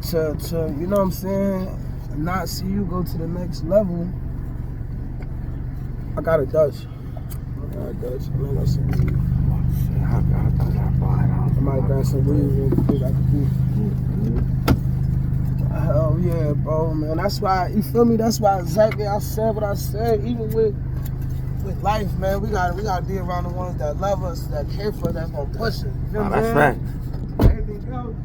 to you know what I'm saying, not see you go to the next level. I got a Dutch. I got some weed. I might grab some weed real quick. I could do. Hell yeah, bro, man. That's why, you feel me? That's why exactly I said what I said. Even with life, man, we gotta be around the ones that love us, that care for us, that's gonna push it. You feel me? That's right. Everything else.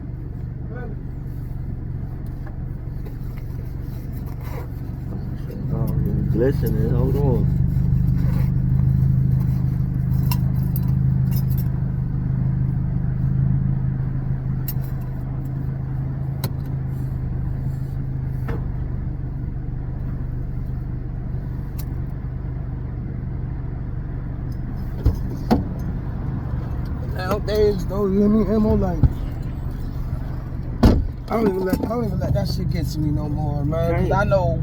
Oh, glistening. Hold on. Nowadays, though, you hear me? Ammo, like, I don't even let that shit get to me no more, man. Cause I know,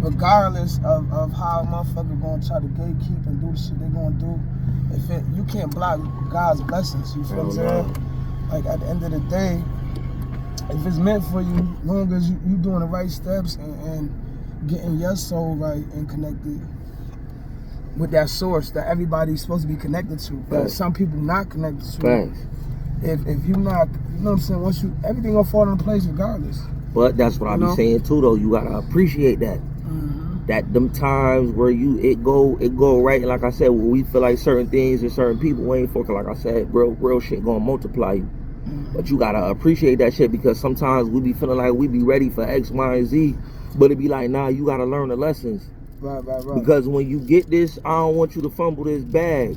regardless of how a motherfucker gonna try to gatekeep and do the shit they gonna do, you can't block God's blessings. You feel what I'm saying? Like, at the end of the day, if it's meant for you, as long as you doing the right steps and getting your soul right and connected with that source that everybody's supposed to be connected to, but some people not connected to. Thanks. If you not, you know what I'm saying, once everything gonna fall in place regardless. But that's what I be saying too, though. You gotta appreciate that. That them times where it go right. Like I said, when we feel like certain things and certain people ain't for, like I said, real shit gonna multiply you. But you gotta appreciate that shit, because sometimes we be feeling like we be ready for X, Y, and Z, but it be like, nah, you gotta learn the lessons. Right. Because when you get this, I don't want you to fumble this bag.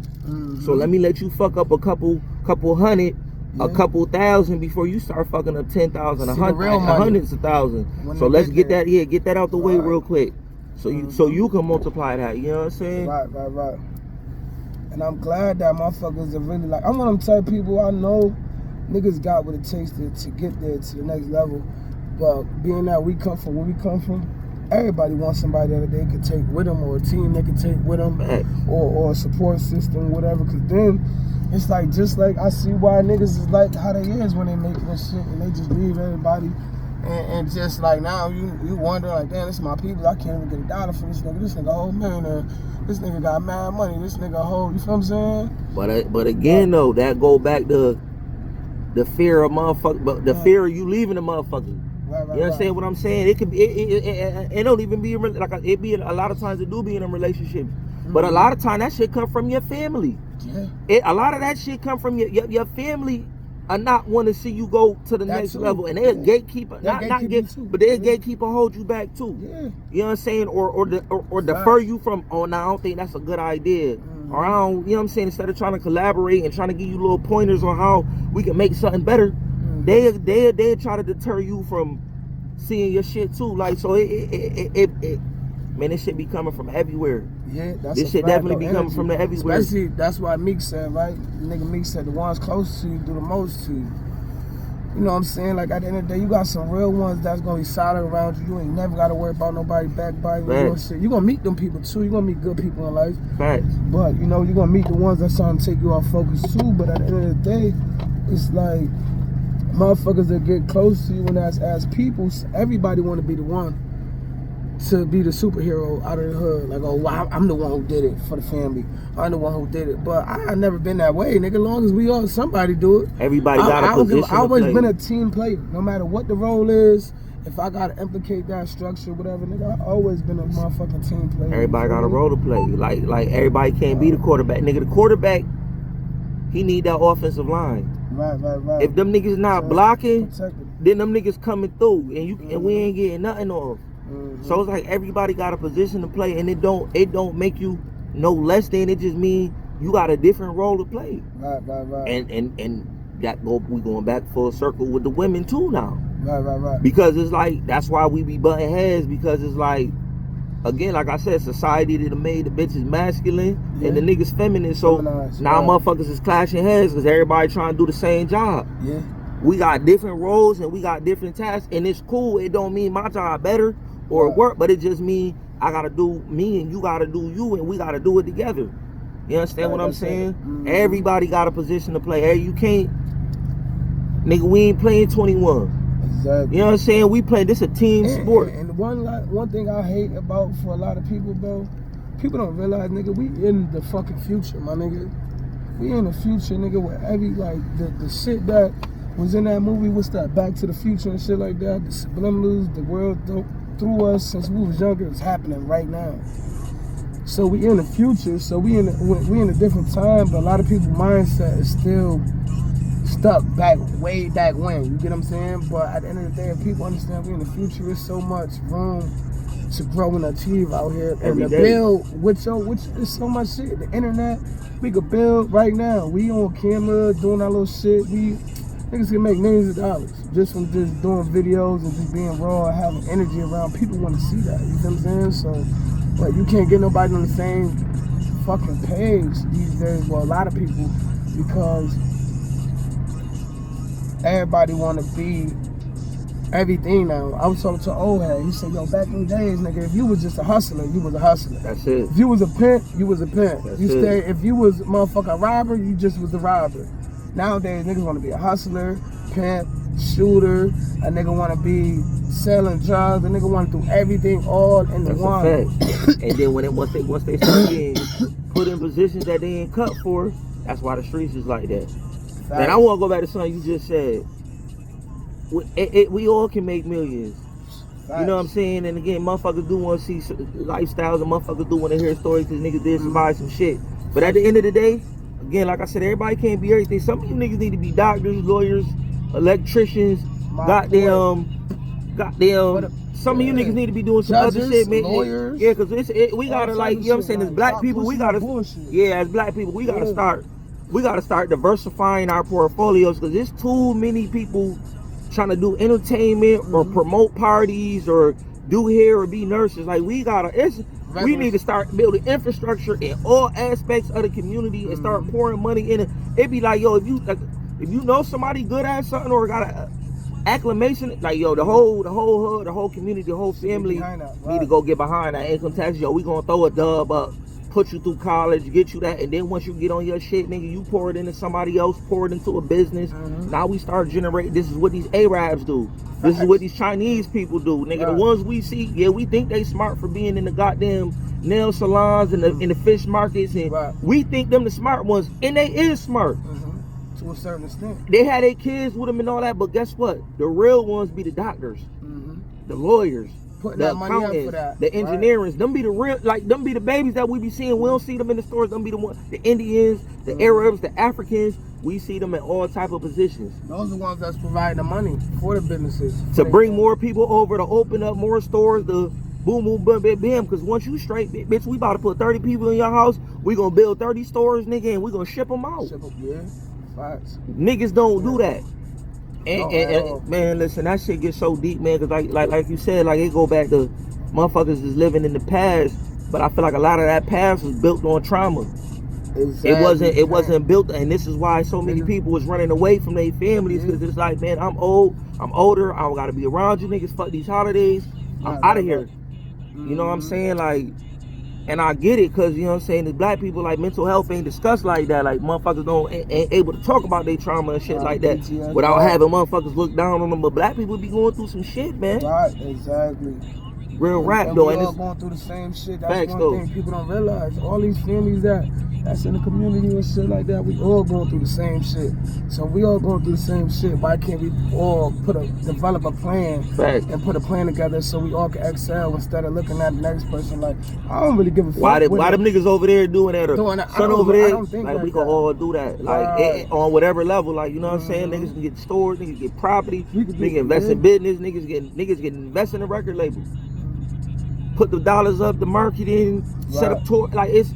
So let me let you fuck up a couple hundred, a couple thousand before you start fucking up 10,000, hundreds of thousands. So let's get that out the way real quick. So you can multiply that. You know what I'm saying? Right. And I'm glad that motherfuckers are really like, I'm one of them type of people. I know niggas got what it takes to get there to the next level. But being that we come from where we come from, everybody wants somebody that they could take with them, or a team they could take with them, or a support system, whatever. Cause then it's like, just like I see why niggas is like how they is when they make this shit and they just leave everybody, and just like now you wonder like, damn, this is my people. I can't even get $1 from this nigga. This nigga a whole millionaire. This nigga got mad money. This nigga a whole, you feel what I'm saying? But again though, that go back to the fear of motherfucker, but the fear of you leaving the motherfucker. You understand what I'm saying? It could be, it don't even be like it be a lot of times it do be in a relationship, but a lot of time that shit come from your family. A lot of that shit come from your family. Are not want to see you go to the next level, and they'll gatekeeper, but they'll gatekeeper hold you back too. You know what I'm saying? Or defer you from. Oh, no, I don't think that's a good idea. Or I don't, you know what I'm saying? Instead of trying to collaborate and trying to give you little pointers on how we can make something better, they try to deter you from seeing your shit too. Like, so man, this shit be coming from everywhere. Yeah, that's this shit definitely be coming from the everywhere. Especially, that's why Meek said, right? Nigga Meek said the ones close to you do the most to you. You know what I'm saying? Like, at the end of the day, you got some real ones that's gonna be solid around you. You ain't never gotta worry about nobody backbiting. You know shit. You gonna meet them people too. You gonna meet good people in life. Facts. But you know, you gonna meet the ones that's trying to take you off focus too. But at the end of the day, it's like motherfuckers that get close to you, and as people, everybody want to be the one to be the superhero out of the hood. Like, oh, wow, I'm the one who did it for the family. I'm the one who did it. But I never been that way, nigga. As long as we all, somebody do it. Everybody got a position to play. I always been a team player. No matter what the role is, if I gotta implicate that structure, whatever, nigga, I always been a motherfucking team player. Everybody got a role to play. Like everybody can't be the quarterback. Nigga, the quarterback, he need that offensive line. Right. If them niggas not blocking, then them niggas coming through, and we ain't getting nothing off. So it's like everybody got a position to play, and it don't make you no less than. It just mean you got a different role to play. Right. And we going back full circle with the women too now. Right. Because it's like, that's why we be butting heads, because it's like, again, like I said, society that made the bitches masculine and the niggas feminine. So now motherfuckers is clashing heads because everybody trying to do the same job. Yeah. We got different roles and we got different tasks, and it's cool. It don't mean my job better or work, but it just mean I gotta do me and you gotta do you, and we gotta do it together. You understand what I'm saying? Everybody got a position to play. Hey, you can't, nigga, we ain't playing 21. Exactly. You know what I'm saying? We play this a team sport. And one thing I hate about for a lot of people, bro, people don't realize, nigga, we in the fucking future, my nigga. We in the future, nigga, where every, like, the shit that was in that movie, what's that, Back to the Future and shit like that, the subliminals, the world through us since we was younger, is happening right now. So we in the future, so we in a different time, but a lot of people's mindset is still stuck way back when, you get what I'm saying? But at the end of the day, if people understand we in the future, there's so much room to grow and achieve out here. And to build which is so much shit. The internet, we could build right now. We on camera doing our little shit. Niggas can make millions of dollars just from just doing videos and just being raw and having energy around. People want to see that, you know what I'm saying? So, but you can't get nobody on the same fucking page these days. Well, a lot of people, because everybody want to be everything now. I was talking to an old head. He said, yo, back in the days, nigga, if you was just a hustler, you was a hustler. That's it. If you was a pimp, you was a pimp. That's If you was a motherfucking robber, you just was a robber. Nowadays, niggas want to be a hustler, pimp, shooter. A nigga want to be selling drugs. A nigga want to do everything all in the one. That's a fact. And then once they start getting put in positions that they ain't cut for, that's why the streets is like that. Fact. And I want to go back to something you just said. We all can make millions. Facts. You know what I'm saying? And again, motherfuckers do want to see lifestyles, and motherfuckers do want to hear stories because niggas did survive some shit. But at the end of the day, again, like I said, everybody can't be everything. Some of you niggas need to be doctors, lawyers, electricians, goddamn. Some of you niggas need to be doing some judges, other shit, man. Lawyers, yeah, because we gotta, like, you know what I'm saying, as black people, we gotta, as black people, we gotta start diversifying our portfolios, because there's too many people trying to do entertainment or promote parties or do hair or be nurses. Like, we need to start building infrastructure in all aspects of the community and start pouring money in it. It'd be like, yo, if you know somebody good at something or got a acclamation, like, yo, the whole hood, the whole community, the whole family need to go get behind that income tax. Yo, we gonna throw a dub up, put you through college, get you that, and then once you get on your shit, nigga, you pour it into somebody else, pour it into a business. Now we start generating. This is what these Arabs do. This is what these Chinese people do, nigga. The ones we see, yeah, we think they smart for being in the goddamn nail salons and in the fish markets, and we think them the smart ones, and they is smart. To a certain extent. They had their kids with them and all that, but guess what? The real ones be the doctors, the lawyers, putting the that money up for accountants, that. the engineers. Them be the real, like, them be the babies that we be seeing. We don't see them in the stores. Them be the ones, the Indians, the Arabs, the Africans. We see them in all type of positions. Those are the ones that's providing the money for the businesses. To bring more people over, to open up more stores, the boom, boom, bam, bam, bam. Because once you straight, bitch, we about to put 30 people in your house. We gonna build 30 stores, nigga, and we gonna ship them out. Niggas don't do that. And man, listen, that shit gets so deep, man, because like you said, like, it go back to motherfuckers is living in the past, but I feel like a lot of that past was built on trauma. Exactly. It wasn't built, and this is why so many people was running away from their families, because it's like, man, I'm older, I don't gotta be around you niggas, fuck these holidays, I'm out of here. You know what I'm saying? Like, and I get it, because, you know what I'm saying, as black people, like, mental health ain't discussed like that. Like, motherfuckers ain't able to talk about their trauma and shit like that without having motherfuckers look down on them. But black people be going through some shit, man. Right, exactly. Real rap, though. We all going through the same shit. That's one thing people don't realize. All these families that's in the community and shit like that, we all going through the same shit. So we all going through the same shit. Why can't we all develop a plan and put a plan together so we all can excel, instead of looking at the next person like, I don't really give a fuck. Why them niggas over there doing that, or son over there? Like, we can all do that. Like, on whatever level. Like, you know what I'm saying? Niggas can get stores, niggas get property, niggas invest in business, niggas get invest in a record label. Put the dollars up, the marketing, set up tour. Like, it's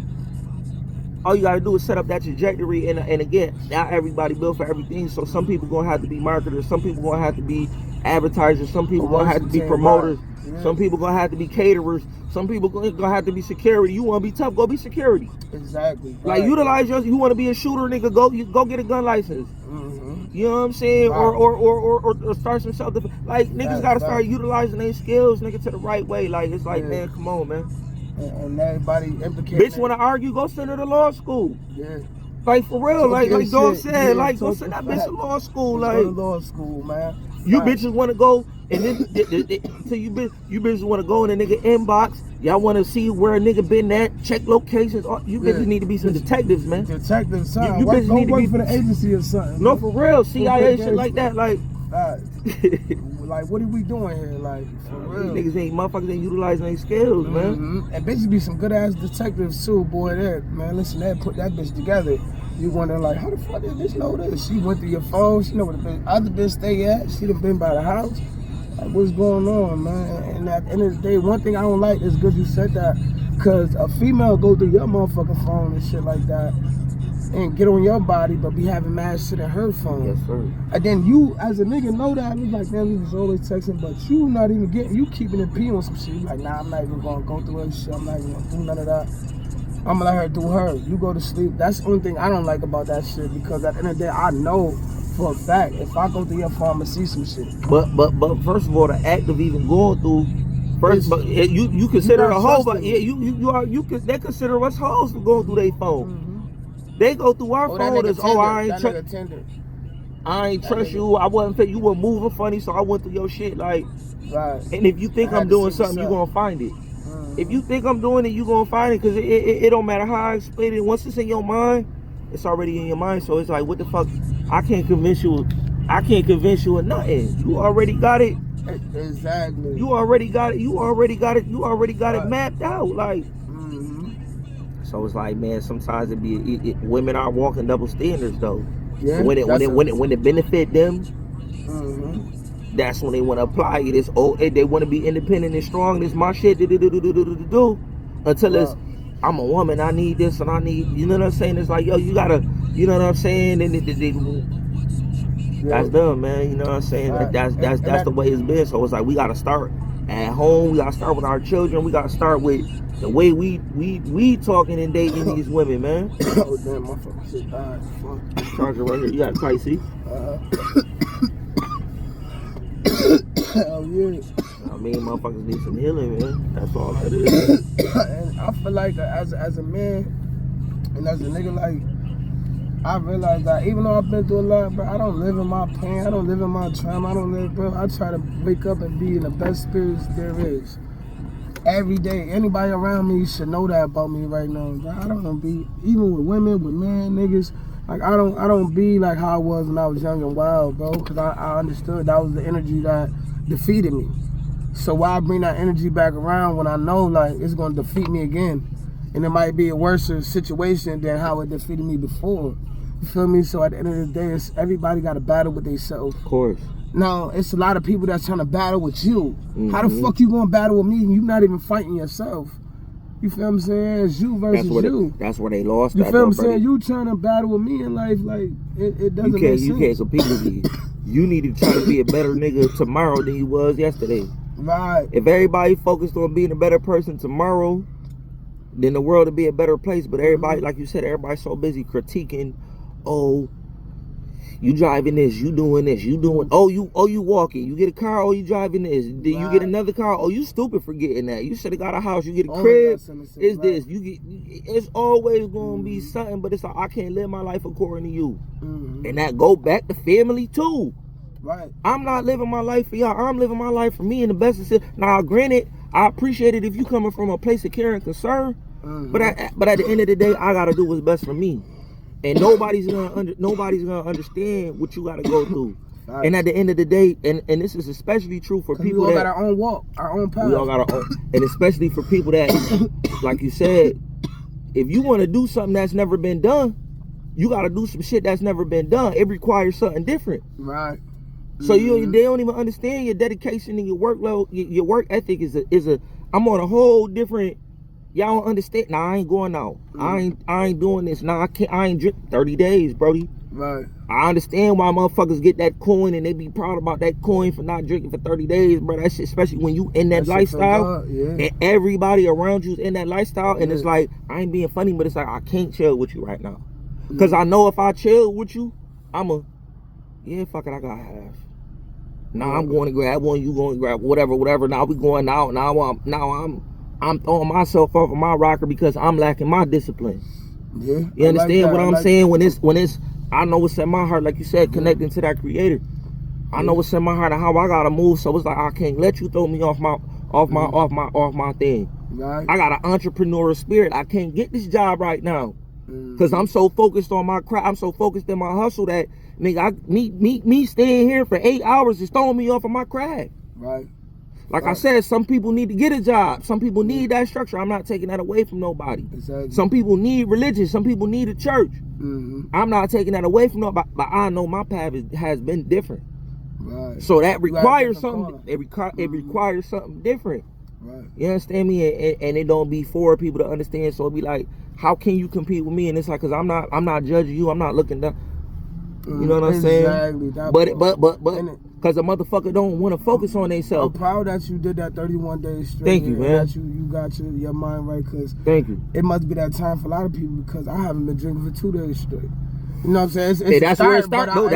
all you gotta do is set up that trajectory, and again, not everybody built for everything. So some people gonna have to be marketers, some people gonna have to be advertisers, some people gonna have to be promoters, some people gonna have to be caterers, some people gonna have to be security. You wanna be tough, go be security. Exactly. Like, utilize you wanna be a shooter, nigga, go get a gun license. You know what I'm saying? Or start some self defense. Like, niggas gotta start utilizing their skills, nigga, to the right way. Like, it's like, man, come on, man. And everybody implicated. Bitch wanna argue, go send her to law school. Yeah. Like, for real, like Dog said, like, go send that bitch to law school. Like, go to law school, man. You bitches want to go and then so you bitches want to go in a nigga inbox. Y'all want to see where a nigga been at, check locations. You bitches need to be some detectives, man. Detectives, son. You bitches need to be for the agency or something. No, for real, CIA shit like that, like. Like, what are we doing here? Like, for real. Motherfuckers ain't utilizing their skills, man. And bitches be some good ass detectives too, boy. That man, listen, that put that bitch together. You wonder like, how the fuck did this know this? She went through your phone. She know where the other bitch stay at. She done been by the house. Like, what's going on, man? And at the end of the day, one thing I don't like is good you said that, cause a female go through your motherfucking phone and shit like that, and get on your body, but be having mad shit in her phone. Yes, sir. And then you, as a nigga, know that. It's like, damn, he was always texting, but you not even getting, you keeping it P on some shit. You like, nah, I'm not even gonna go through her shit. I'm not even gonna do none of that. I'm gonna let her do her. You go to sleep. That's the only thing I don't like about that shit, because at the end of the day, I know for a fact, if I go through your phone, I'm gonna see some shit. But first of all, the act of even going through, but you consider a hoe, but they consider us hoes for going through their phone. They go through our phone as, I ain't trust you. I wasn't fit. You were moving funny, so I went through your shit. Like, right. And if you think I'm doing something, you gonna find it. If you think I'm doing it, you gonna find it, because it don't matter how I explain it. Once it's in your mind, it's already in your mind. So it's like, what the fuck? I can't convince you of nothing. You already got it. Exactly. You already got it mapped out. Like. So it's like, man, sometimes women are walking double standards though. Yeah, when it benefit them, that's when they want to apply it. They want to be independent and strong. This my shit. Until it's, I'm a woman. I need this and I need. You know what I'm saying? It's like, yo, you gotta. You know what I'm saying? And that's dumb, man. You know what I'm saying? That's the way it's been. So it's like, we gotta start at home. We gotta start with our children. We gotta start with the way we talking and dating these women, man. Oh damn, my fucking shit died. Fuck. Charger right here. You got a tight seat? Hell yeah. I mean, motherfuckers need some healing, man. That's all that is. And I feel like as a man and as a nigga, like, I realize that even though I've been through a lot, bro, I don't live in my pain. I don't live in my trauma. I try to wake up and be in the best spirits there is. Every day. Anybody around me should know that about me right now, bro. I don't be, even with women, with men, niggas, like, I don't be like how I was when I was young and wild, bro, because I understood that was the energy that defeated me. So why bring that energy back around when I know, like, it's going to defeat me again? And it might be a worse situation than how it defeated me before. You feel me? So at the end of the day, everybody got to battle with themselves. Of course. Now, it's a lot of people that's trying to battle with you. How the fuck you going to battle with me and you not even fighting yourself? You feel what I'm saying? It's you versus you. That's where they lost. You feel what I'm saying? You trying to battle with me in life, like, it doesn't make sense. You can't compete with me. You need to try to be a better nigga tomorrow than you was yesterday. Right. If everybody focused on being a better person tomorrow, then the world would be a better place. But everybody, like you said, everybody's so busy critiquing, oh, you driving this, you doing this, you doing, oh you walking, you get a car, oh you driving this, then you get another car, oh you stupid for getting that, you should have got a house, you get a crib, it's this, it's always gonna be something, but it's like, I can't live my life according to you. And that go back to family too. Right. I'm not living my life for y'all, I'm living my life for me, and the best is, now granted, I appreciate it if you coming from a place of care and concern, but at the end of the day, I gotta do what's best for me. And nobody's gonna understand what you gotta go through. Right. And at the end of the day, and this is especially true for people that got our own walk, our own path. We all got our own, and especially for people that, like you said, if you want to do something that's never been done, you gotta do some shit that's never been done. It requires something different. Right. So they don't even understand your dedication and your workload, your work ethic is a. I'm on a whole different. Y'all don't understand. Nah, I ain't going out. I ain't doing this. Nah, I ain't drink 30 days, Brody. Right. I understand why motherfuckers get that coin and they be proud about that coin for not drinking for 30 days, bro. That shit, especially when you in that lifestyle and everybody around you is in that lifestyle, and it's like, I ain't being funny, but it's like, I can't chill with you right now. Because I know if I chill with you, fuck it, I got half. Now I'm going to grab one, you going to grab whatever. Now we going out. I'm throwing myself off of my rocker because I'm lacking my discipline. Yeah, you understand what I'm saying? When it's, I know what's in my heart, like you said, connecting to that creator. I know what's in my heart and how I gotta move. So it's like I can't let you throw me off my thing. Right. I got an entrepreneurial spirit. I can't get this job right now because I'm so focused on my craft. I'm so focused in my hustle that nigga, me staying here for 8 hours is throwing me off of my craft. Right. Like I said, some people need to get a job. Some people need that structure. I'm not taking that away from nobody. Exactly. Some people need religion. Some people need a church. I'm not taking that away from nobody, but I know my path has been different. Right. So that requires something. It requires something different. Right. You understand me? And it don't be for people to understand. So it be like, how can you compete with me? And it's like, cause I'm not judging you. I'm not looking down. You know what I'm saying? Exactly. But cause a motherfucker don't want to focus on themselves. I'm proud that you did that 31 days straight. Thank you, man. That you got your mind right. Cause thank you. It must be that time for a lot of people because I haven't been drinking for 2 days straight. You know what I'm saying? Hey, that's where it started.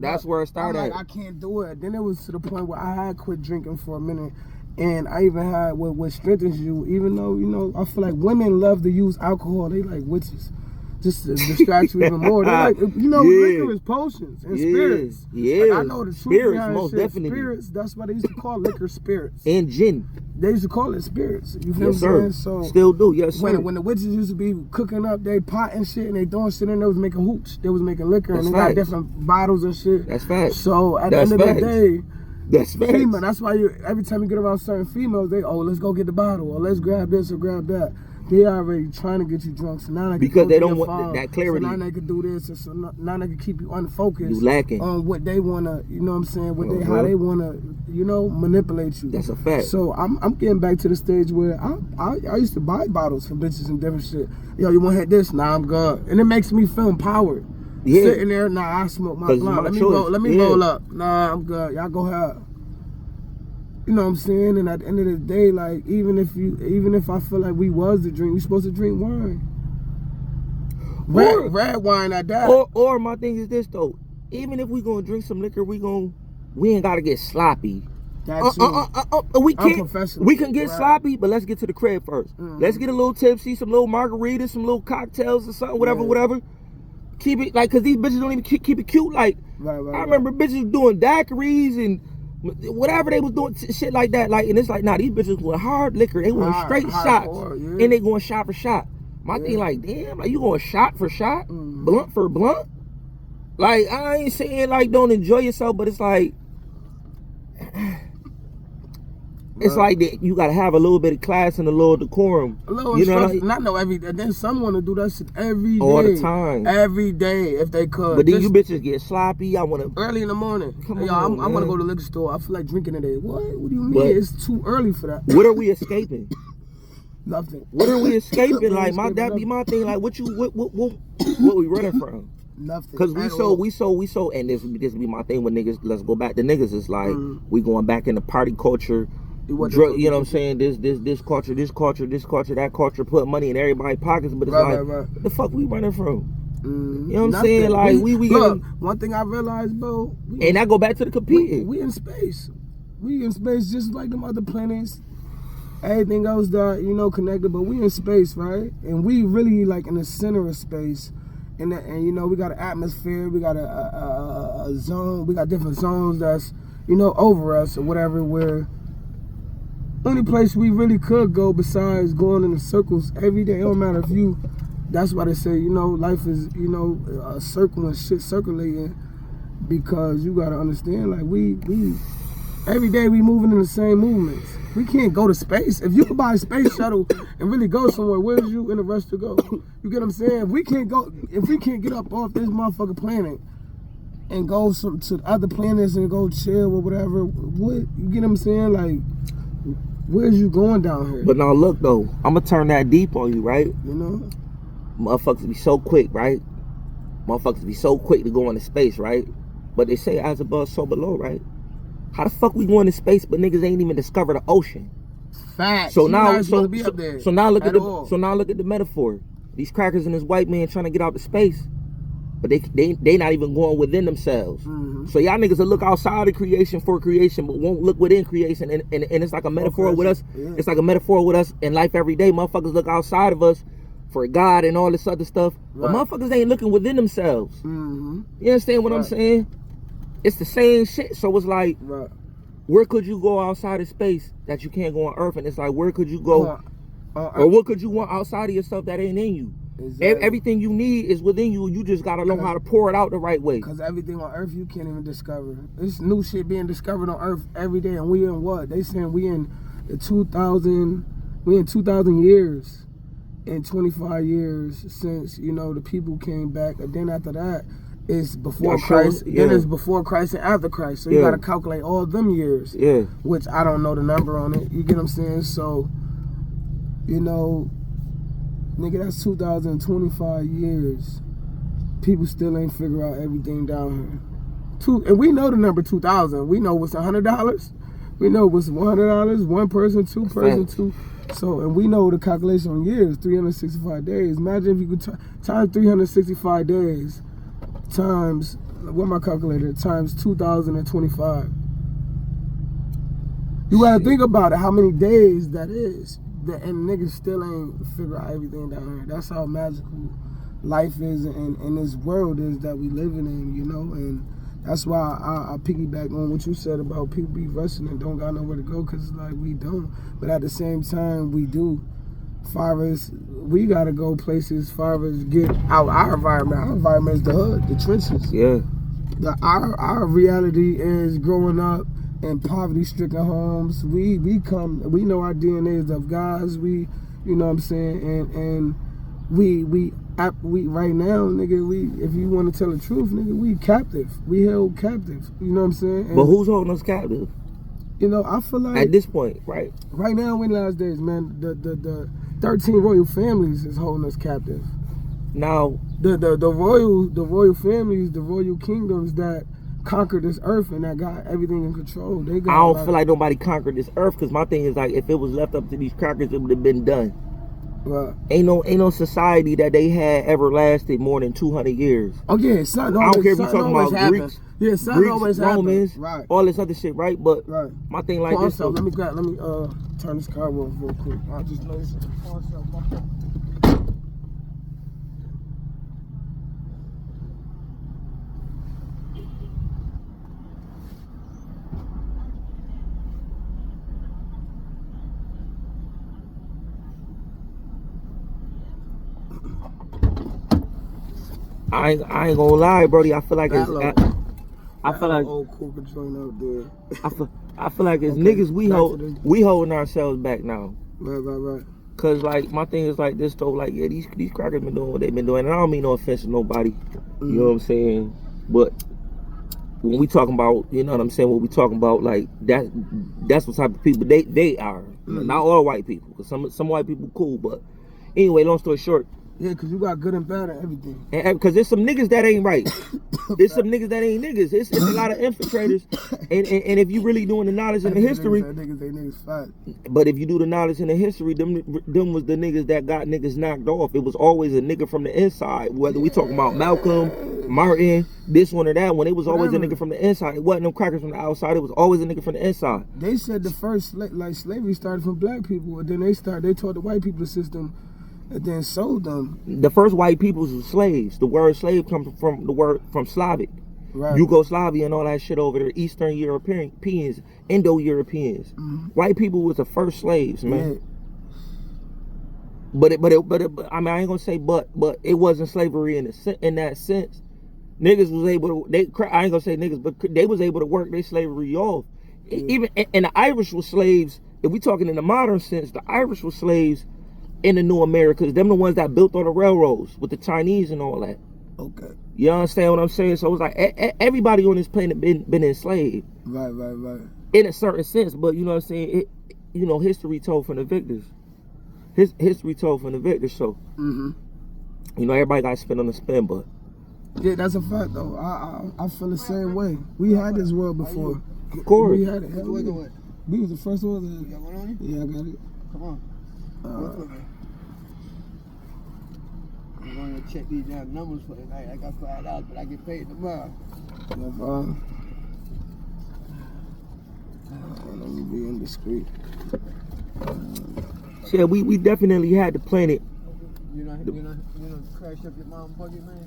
That's where it started. Like, I can't do it. Then it was to the point where I had quit drinking for a minute. And I even had what strengthens you, even though, you know, I feel like women love to use alcohol. They like witches. Just to distract you even more. They like, you know, liquor is potions and spirits. Yeah. Like, I know the truth spirits, behind most shit. definitely. Spirits, that's why they used to call liquor spirits. And gin. They used to call it spirits. You feel yes, what I'm saying? So still do, yes, sir. When the witches used to be cooking up they pot and shit and they throwing shit in, they was making hooch. They was making liquor that's and they got different bottles and shit. That's facts. So at the end of the day, that's facts. Female, that's why every time you get around certain females, they let's go get the bottle or let's grab this or grab that. They already trying to get you drunk, so now they because they don't want that clarity. So now they can do this, and so now they can keep you unfocused. You lacking on what they wanna, you know what I'm saying? How they wanna, you know, manipulate you. That's a fact. So I'm getting back to the stage where I used to buy bottles from bitches and different shit. Yo, you wanna hit this? Nah, I'm good, and it makes me feel empowered. Yeah. Sitting there, I smoke my blunt. Let me roll up. Nah, I'm good. Y'all go ahead. You know what I'm saying? And at the end of the day, like, even if I feel like we was to drink, we supposed to drink wine. Red wine at that. Or my thing is this though. Even if we gonna drink some liquor, we ain't gotta get sloppy. That's we can get sloppy, but let's get to the crib first. Let's get a little tipsy, some little margaritas, some little cocktails or something, whatever. Keep it like, cause these bitches don't even keep it cute. Like I remember bitches doing daiquiris and whatever they was doing, shit like that. Like, and it's like, nah, these bitches want hard liquor. They want straight shots, and they going shot for shot. My thing, like, damn, like you going shot for shot, blunt for blunt. Like, I ain't saying like don't enjoy yourself, but it's like. It's like that you gotta have a little bit of class and a little decorum. A little not know every day. Then some wanna do that shit every day. All the time. Every day if they could. But then you bitches get sloppy. I wanna early in the morning. I'm gonna go to the liquor store. I feel like drinking today. What do you mean? But it's too early for that. What are we escaping? Nothing. What are we escaping? Like that be my thing. Like what we running from? Nothing. Cause we so and this be my thing with niggas. Let's go back to niggas. It's like we going back into party culture. You know what I'm saying? This culture, that culture put money in everybody's pockets, but it's what the fuck we running from? You know what I'm saying? Like we look, one thing I realized, bro, and I go back to the competing. We in space. We in space just like them other planets. Everything else that, you know, connected, but we in space, right? And we really like in the center of space. And you know, we got an atmosphere, we got a zone, we got different zones that's, you know, over us or whatever, where only place we really could go besides going in the circles every day. It don't matter if you, that's why they say, you know, life is, you know, a circle and shit circulating, because you gotta understand, like we every day we moving in the same movements. We can't go to space. If you could buy a space shuttle and really go somewhere, where's you in the rush to go? You get what I'm saying? If we can't get up off this motherfucking planet and go to other planets and go chill or whatever, what, you get what I'm saying? Like, where's you going down here? But now look though, I'm gonna turn that deep on you, right? You know? Motherfuckers be so quick, right? Motherfuckers be so quick to go into space, right? But they say as above, so below, right? How the fuck we going to space but niggas ain't even discovered the ocean? Facts. So now so now look at the metaphor. These crackers and this white man trying to get out to space. But they not even going within themselves. So y'all niggas will look outside of creation for creation, but won't look within creation. And it's like a metaphor with us. Yeah. It's like a metaphor with us in life every day. Motherfuckers look outside of us for God and all this other stuff. Right. But motherfuckers ain't looking within themselves. You understand what I'm saying? It's the same shit. So it's like, right. Where could you go outside of space that you can't go on Earth? And it's like, where could you go, or what could you want outside of yourself that ain't in you? Exactly. Everything you need is within you. You just gotta know how to pour it out the right way. Because everything on Earth you can't even discover. It's new shit being discovered on Earth every day, and we in what? They saying we in 2,000 years, in 25 years since, you know, the people came back. And then after that, it's before Christ. Then it's before Christ and after Christ. So you gotta calculate all them years. Yeah. Which I don't know the number on it. You get what I'm saying? So, you know, nigga, that's 2,025 years. People still ain't figure out everything down here. And we know the number 2,000. We know what's $100. We know what's $100. One person, two person, two. So, and we know the calculation on years, 365 days. Imagine if you could times 365 days times, what my calculator, times 2,025. You gotta think about it, how many days that is. And niggas still ain't figure out everything down here. That's how magical life is and this world is that we living in, you know. And that's why I piggyback on what you said about people be rushing and don't got nowhere to go, because it's like we don't. But at the same time, we do. Far as we gotta go places, far as get out our environment. Our environment is the hood, the trenches. Yeah. Our reality is growing up in poverty-stricken homes. We know our DNA is of guys. You know what I'm saying, and we right now, nigga. If you want to tell the truth, nigga, we captive. We held captive. You know what I'm saying? And, but who's holding us captive? You know, I feel like at this point, right? Right now, in the last days, man, the 13 royal families is holding us captive. Now, the royal families, the royal kingdoms that conquered this earth and that got everything in control. I don't feel like nobody conquered this earth, because my thing is like, if it was left up to these crackers, it would have been done. Right. Ain't no society that they had ever lasted more than 200 years. Oh yeah, something I don't care if you're talking about Greeks. Yeah, something always Romans, right. All this other shit, right? But my thing like this. Let me turn this car off real quick. I just noticed it. I ain't gonna lie, Brody. I feel like it's. I feel like old Cougar joint out there. I feel like it's niggas we holding ourselves back now. Right. Cause like my thing is like this though, like yeah, these crackers been doing what they've been doing, and I don't mean no offense to nobody. Mm-hmm. You know what I'm saying? But when we talking about, you know what I'm saying, when we talking about like that's what type of people they are. Mm-hmm. Not all white people, cause some white people cool, but anyway, long story short. Yeah, because you got good and bad and everything. Because there's some niggas that ain't right. There's some niggas that ain't niggas. It's a lot of infiltrators. And if you really doing the knowledge and the history. Niggas fat. But if you do the knowledge and the history, them was the niggas that got niggas knocked off. It was always a nigga from the inside. Whether we talking about Malcolm, Martin, this one or that one, it was always a nigga from the inside. It wasn't them crackers from the outside. It was always a nigga from the inside. They said the first slavery started from black people. And then they taught the white people the system. And then sold them. The first white peoples were slaves. The word slave comes from the word from Slavic. Right. Yugoslavia and all that shit over there. Eastern Europeans, Indo-Europeans. Mm-hmm. White people was the first slaves, man. Yeah. But I mean, I ain't gonna say but it wasn't slavery in that sense. Niggas was able to I ain't gonna say niggas, but they was able to work their slavery off. Yeah. Even and the Irish were slaves. If we talking in the modern sense, the Irish were slaves in the new Americas. Them the ones that built all the railroads with the Chinese and all that. Okay. You understand what I'm saying? So it's like everybody on this planet been enslaved. Right. In a certain sense, but you know what I'm saying? History told from the victors. History told from the victors. So, you know, everybody got to spin on the spin, but. Yeah, that's a fact though. I feel the same way. We had this world before. Of course. We had it. We was the first ones. You got one on you? Yeah, I got it. Come on. I'm going to check these damn numbers for tonight. I got $5, but I get paid tomorrow. Let me be indiscreet. Yeah, we definitely had the planet. You know, crash up your mom buggy, man?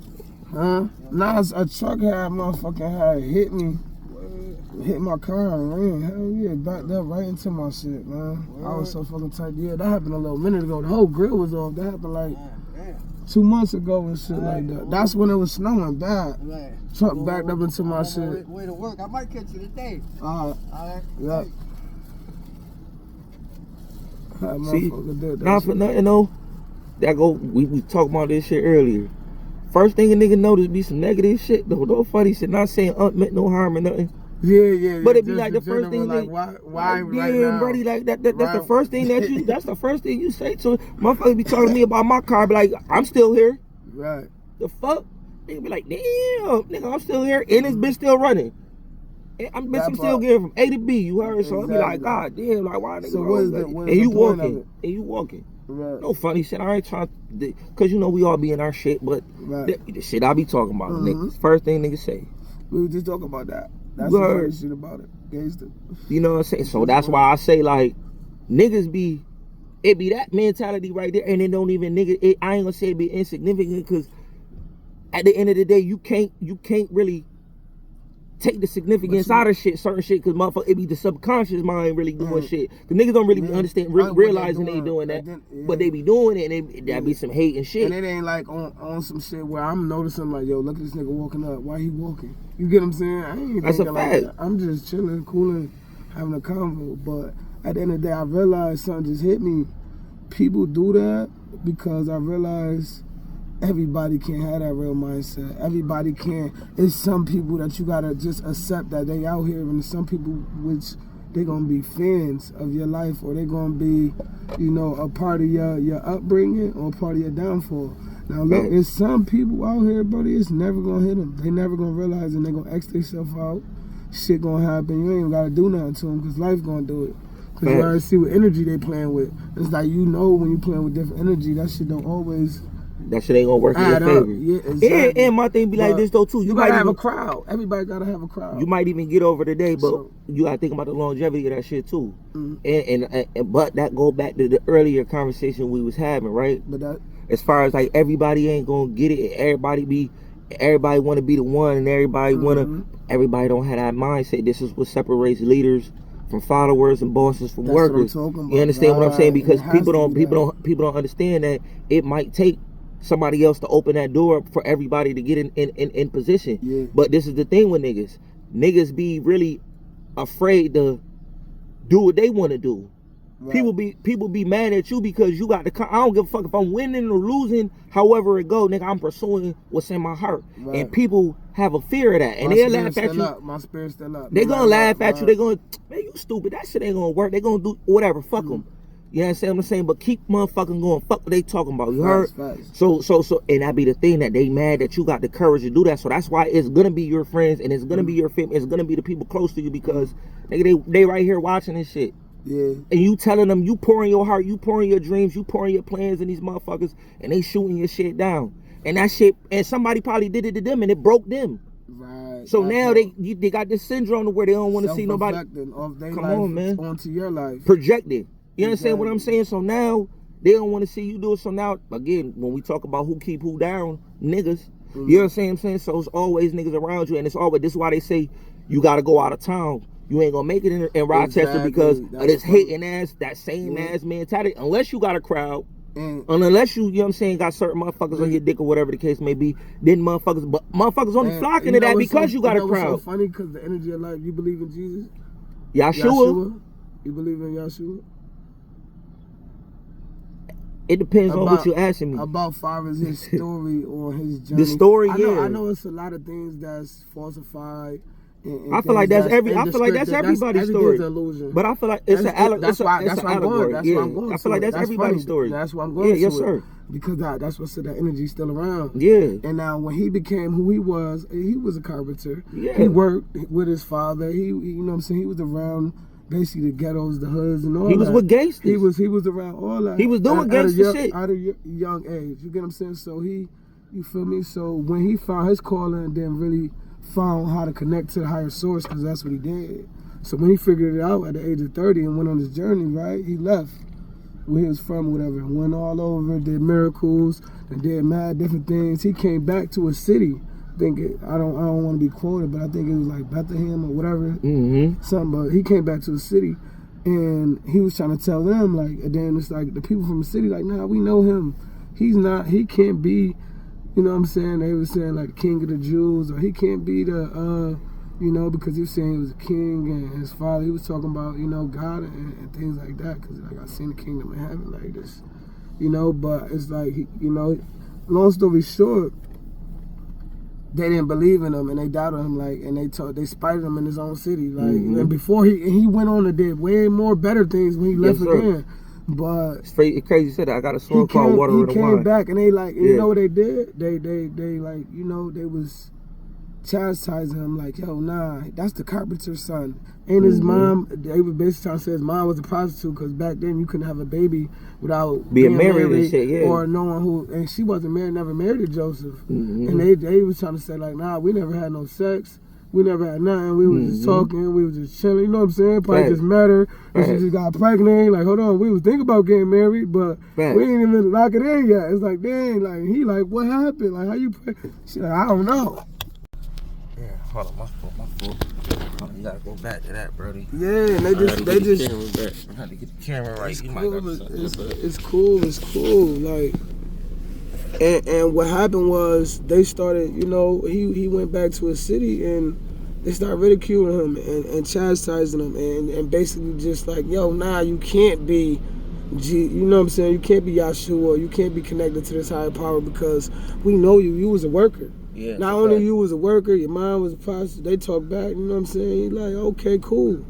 Huh? Nah, a truck had hit me. Hit my car and ran. Hell yeah, backed up right into my shit, man. I was so fucking tight. Yeah, that happened a little minute ago. The whole grill was off. That happened like 2 months ago and shit like that. That's when it was snowing bad. Right. Truck backed up into my shit. Way to work. I might catch you today. All right. Yeah. See, not for nothing though. We talked about this shit earlier. First thing a nigga notice be some negative shit though. No funny shit. Not saying meant no harm or nothing. Yeah. But it be like the first thing. Like, why right yeah, now? buddy, like that's the first thing that you. That's the first thing you say to motherfuckers. Be talking to me about my car. Be like, I'm still here. Right. The fuck? They be like, damn, nigga, I'm still here, and this bitch still running. I'm still getting from A to B. You heard? So I be like, God damn, like why nigga? So what is the and you walking. Right. No funny shit. I ain't trying to, cause you know we all be in our shit, but the shit I be talking about, niggas. First thing niggas say. We were just talking about that. That's the first shit about it. Gangster. You know what I'm saying? So that's why I say like, niggas be, it be that mentality right there, and it don't even I ain't gonna say it be insignificant, cause at the end of the day, you can't really take the significance out of certain shit, cause motherfucker, it be the subconscious mind really doing shit. The niggas don't really understand, realizing they doing that, but they be doing it, and that be some hate and shit. And it ain't like on some shit where I'm noticing like, yo, look at this nigga walking up. Why he walking? You get what I'm saying? I ain't That's thinking a fact. like that. I'm just chilling, cooling, having a convo. But at the end of the day, I realized something just hit me. People do that because I realized everybody can't have that real mindset. Everybody can't. It's some people that you gotta just accept that they out here, and some people which they gonna be fans of your life, or they gonna be, you know, a part of your upbringing or part of your downfall. Now look, it's some people out here, buddy, it's never gonna hit them. They never gonna realize, and they gonna X themselves out. Shit gonna happen. You ain't even gotta do nothing to them, because life gonna do it. Because you already see what energy they playing with. It's like, you know, when you playing with different energy, that shit don't always... That shit ain't gonna work in your favor. Yeah, exactly. And my thing be like this though too. You gotta have a crowd. Everybody gotta have a crowd. You might even get over today, but you gotta think about the longevity of that shit too. But that go back to the earlier conversation we was having, right? But that, as far as like everybody ain't gonna get it. Everybody want to be the one, and everybody don't have that mindset. This is what separates leaders from followers and bosses from workers. You understand what I'm saying? Because people don't understand that it might take somebody else to open that door for everybody to get in position. Yeah. But this is the thing with niggas. Niggas be really afraid to do what they want to do. Right. People be mad at you because you got the. I don't give a fuck if I'm winning or losing. However it go, nigga, I'm pursuing what's in my heart. Right. And people have a fear of that, and they'll laugh at you. My spirit's still up. They gonna laugh at you. They gonna, man, you stupid. That shit ain't gonna work. They gonna do whatever. Fuck them. You know what I'm saying? But keep motherfucking going. Fuck what they talking about. You heard? So, and that be the thing, that they mad that you got the courage to do that. So that's why it's gonna be your friends, and it's gonna be your family. It's gonna be the people close to you, because nigga, they right here watching this shit. Yeah. And you telling them, you pouring your heart, you pouring your dreams, you pouring your plans in these motherfuckers, and they shooting your shit down. And that shit, and somebody probably did it to them, and it broke them. Right. So now they got this syndrome to where they don't want to see nobody. Come on, man. Onto your life. Projected. You understand what I'm saying? So now they don't want to see you do it. So now, again, when we talk about who keep who down, niggas, you know what I'm saying? So it's always niggas around you, and it's always, this is why they say you got to go out of town. You ain't gonna make it in Rochester because of this hating ass, that same ass mentality. Unless you got a crowd, and unless you know what I'm saying, got certain motherfuckers on your dick or whatever the case may be, then motherfuckers only flocking to that because you got a crowd. It's so funny, because the energy of life. You believe in Jesus? Yahshua? You believe in Yahshua? It depends on what you're asking me. About far as his story or his journey. The story, I know it's a lot of things that's falsified. I feel like that's everybody's story. But I feel like it's an allegory. That's why I'm going. I feel like that's everybody's story. That's why I'm going. Yes, sir. Because that's what said that energy's still around. Yeah. And now when he became who he was a carpenter. Yeah. He worked with his father. He you know what I'm saying, he was around basically the ghettos, the hoods, and all that. He was with gangsters. He was around all that. He was doing gangster shit out of young age. You get what I'm saying? So you feel me? So when he found his calling, and then really found how to connect to the higher source, because that's what he did. So when he figured it out at the age of 30 and went on his journey, right, he left where he was from, whatever, went all over, did miracles, and did mad different things. He came back to a city think I don't want to be quoted, but I think it was like Bethlehem or whatever, something. But he came back to the city, and he was trying to tell them like, and then it's like the people from the city like, nah, we know him. He can't be, you know what I'm saying? They were saying like king of the Jews, or he can't be the, you know, because he was saying he was a king and his father. He was talking about, you know, God and things like that. Because like I seen the kingdom in heaven like this, you know. But it's like, you know, long story short, they didn't believe in him and they doubted him, like, and they spited him in his own city, like. And before he went on to did way more better things when he left again. But straight crazy said that. I got a song called Water in the Wine. He came back and they like, you know what they did? They like, you know, they was chastising him like, yo, nah, that's the carpenter's son. And his mom, they were basically trying to say his mom was a prostitute, because back then you couldn't have a baby without being married and shit, or knowing who. And she wasn't married, never married to Joseph. And they was trying to say like, nah, we never had no sex. We never had nothing. We was just talking. We was just chilling. You know what I'm saying? Probably just met her and she just got pregnant. Like, hold on, we was thinking about getting married, but we ain't even lock it in yet. It's like, dang, like he like, what happened? Like, how you? She like, I don't know. Yeah, hold on, my fault. Hold on, you gotta go back to that, Brody. Yeah, and they just. I had to get the camera right. It's cool. Like. And what happened was they started, you know, he went back to his city and they started ridiculing him and chastising him and basically just like, yo, nah, you can't be, you know what I'm saying? You can't be Yahshua. You can't be connected to this higher power because we know you. You was a worker. Yeah. Not only you was a worker, your mom was a prostitute. They talk back. You know what I'm saying? He like, okay, cool.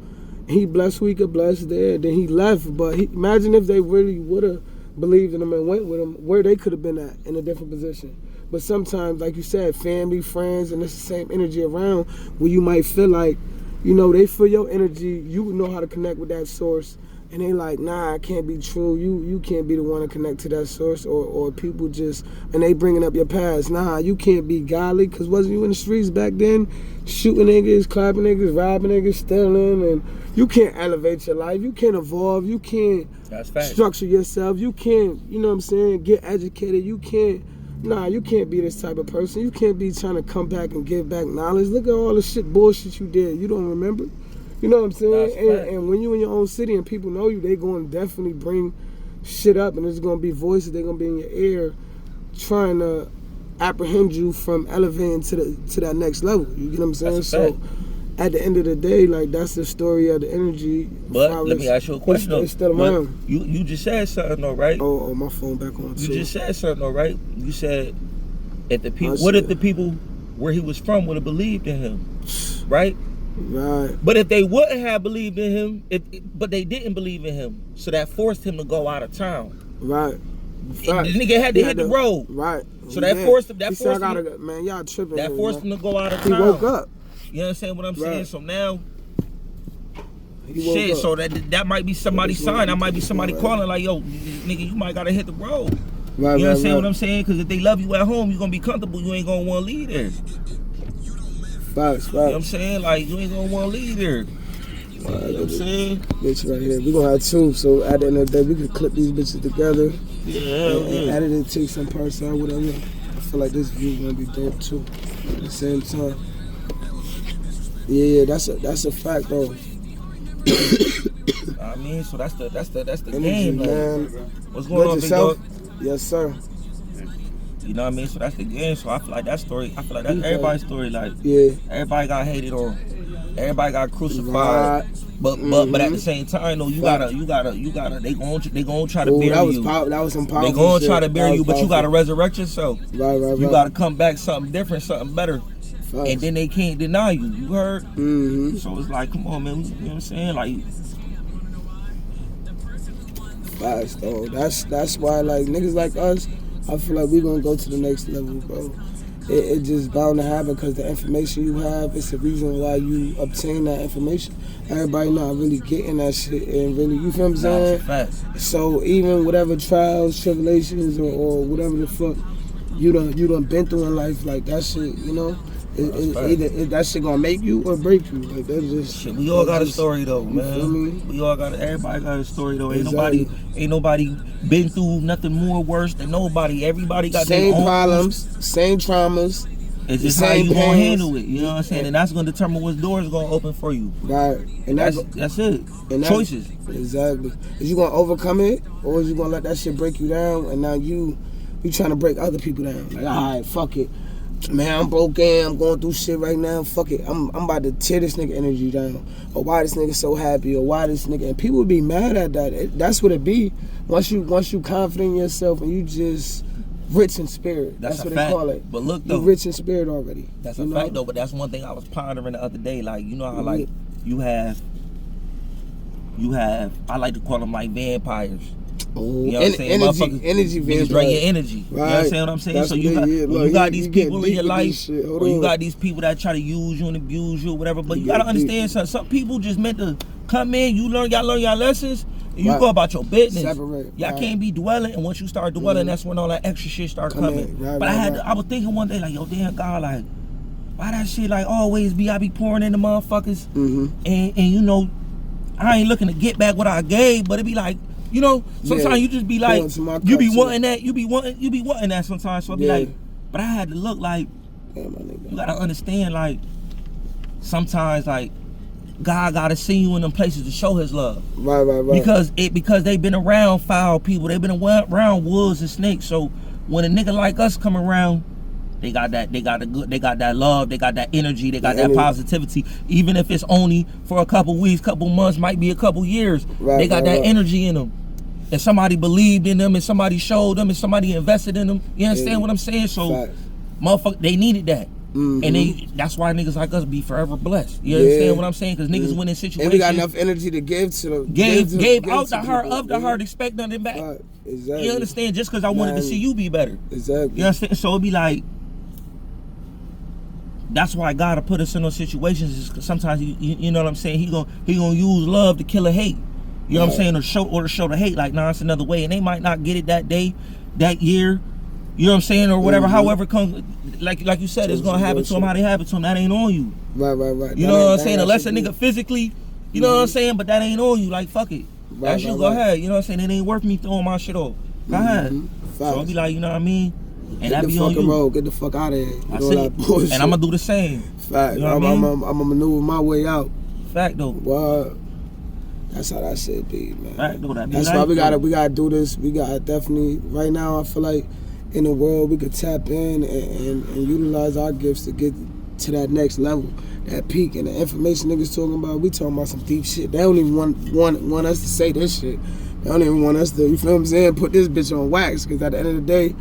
He blessed who he could bless there. Then he left. But imagine if they really would have believed in him and went with him, where they could have been at in a different position. But sometimes, like you said, family, friends, and it's the same energy around where you might feel like, you know, they feel your energy, you know how to connect with that source, and they like, nah, it can't be true. You can't be the one to connect to that source, or people just, and they bringing up your past. Nah, you can't be godly, because wasn't you in the streets back then, shooting niggas, clapping niggas, robbing niggas, stealing, and you can't elevate your life. You can't evolve. You can't structure yourself. You can't, you know what I'm saying, get educated. You can't be this type of person. You can't be trying to come back and give back knowledge. Look at all the shit bullshit you did. You don't remember? You know what I'm saying? And when you in your own city and people know you, they going to definitely bring shit up, and there's going to be voices, they're going to be in your ear trying to apprehend you from elevating to that next level. You get what I'm saying? So at the end of the day, like, that's the story of the energy. But let me ask you a question though. It's still around. You just said something though, right? Oh, my phone back on too. You just said something though, right? You said if the people, what if the people where he was from would have believed in him, right? Right. But if they wouldn't have believed in him, but they didn't believe in him, so that forced him to go out of town. Right. The nigga had to hit the road. Right. So that forced him. Man, y'all tripping. That forced him to go out of town. He woke up. You understand what I'm saying? So now, shit. So that might be somebody's sign. That might be somebody calling like, yo, nigga, you might gotta hit the road. Right. You understand what I'm saying? Because if they love you at home, you're gonna be comfortable. You ain't gonna want to leave there. Facts. You know what I'm saying? Like, you ain't gonna want to leave there. You know what I'm saying? Bitch right here. We're gonna have two, so at the end of the day, we can clip these bitches together. And edit it, take some parts out, whatever. I feel like this view gonna be dope too. At the same time. Yeah, that's a fact though. I mean, so that's the energy, game, man. What's going on, big dog? Yes, sir. You know what I mean? So that's the game. So I feel like that story. I feel like that's everybody's story. Like, everybody got hated on. Everybody got crucified. Right. But at the same time, though, you gotta. They gonna try to bury you. That was some powerful. They gonna try to bury you, but you gotta resurrect yourself. Right. You gotta come back something different, something better. Facts. And then they can't deny you. You heard? Mm-hmm. So it's like, come on, man. You know what I'm saying? Like, facts, though. That's why, like, niggas like us, I feel like we gonna go to the next level, bro. It just bound to happen because the information you have, it's the reason why you obtain that information. Everybody not really getting that shit and really, you feel what I'm saying? So even whatever trials, tribulations, or whatever the fuck you done been through in life, like that shit, you know, either that shit gonna make you or break you. Like that's just shit. We all got a story though, man. We all got everybody got a story though. Exactly. Ain't nobody been through nothing more worse than nobody. Everybody got same problems, same traumas. It's just how you gonna handle it. You know what I'm saying? And that's gonna determine which doors gonna open for you. Right. And that's it. And choices. Exactly. Is you gonna overcome it, or is you gonna let that shit break you down, and now you trying to break other people down? Like, all right, fuck it. Man, I'm broken. I'm going through shit right now. Fuck it. I'm about to tear this nigga energy down. Or why this nigga so happy? Or why this nigga? And people would be mad at that. That's what it be. Once you confident in yourself and you just rich in spirit. That's what they call it. But look though, you rich in spirit already. That's a fact though. But that's one thing I was pondering the other day. Like, you know how like you have. I like to call them like vampires. Oh, you know what I'm saying? Energy niggas drain your energy. Right. You understand what I'm saying? That's so you got these people in your life, or you got these people that try to use you and abuse you or whatever. But you gotta understand something. Some people just meant to come in, y'all learn your lessons, and you go about your business. Separate. Y'all can't be dwelling, and once you start dwelling, that's when all that extra shit start coming. But I was thinking one day, like, yo, damn God, like, why that shit like always I be pouring into motherfuckers, and you know, I ain't looking to get back what I gave, but it be like, you know, sometimes you just be like, you be wanting that sometimes. So I be like, but I had to look like, you gotta understand, like, sometimes like God gotta send you in them places to show His love. Right. Because they've been around foul people, they've been around wolves and snakes. So when a nigga like us come around, they got that love, they got that energy, they got that positivity. Even if it's only for a couple weeks, couple months, might be a couple years, they got that energy in them. And somebody believed in them, and somebody showed them, and somebody invested in them. You understand what I'm saying? So, motherfucker, they needed that. And that's why niggas like us be forever blessed. You understand what I'm saying? Because niggas win in situations. And we got enough energy to give to them. Gave out the heart, of the heart, expect nothing back. Exactly. You understand? Just because I wanted to see you be better. Exactly. You understand? So it'd be like, that's why God will put us in those situations. Is 'cause sometimes you know what I'm saying. He gonna use love to kill a hate. You know what I'm saying, or to show the hate. Like, nah, it's another way, and they might not get it that day, that year. You know what I'm saying, or whatever. However, come like you said, it's gonna happen to them. How they happen to them, that ain't on you. Right. You know what I'm saying? Unless a nigga physically, you know what I'm saying, but that ain't on you. Like, fuck it. That's you. Go ahead. You know what I'm saying? It ain't worth me throwing my shit off. Go ahead. So I'll be like, you know what I mean. And that be on you. Road. Get the fuck out of here. And I'm gonna do the same. Fact. You know I'm gonna maneuver my way out. Fact though. Well, that's how that shit be, man. Fact though. That's why we gotta do this. We gotta definitely. Right now, I feel like in the world we could tap in and utilize our gifts to get to that next level, that peak. And the information niggas talking about, we talking about some deep shit. They don't even want us to say this shit. They don't even want us to, you feel what I'm saying, put this bitch on wax. Because at the end of the day,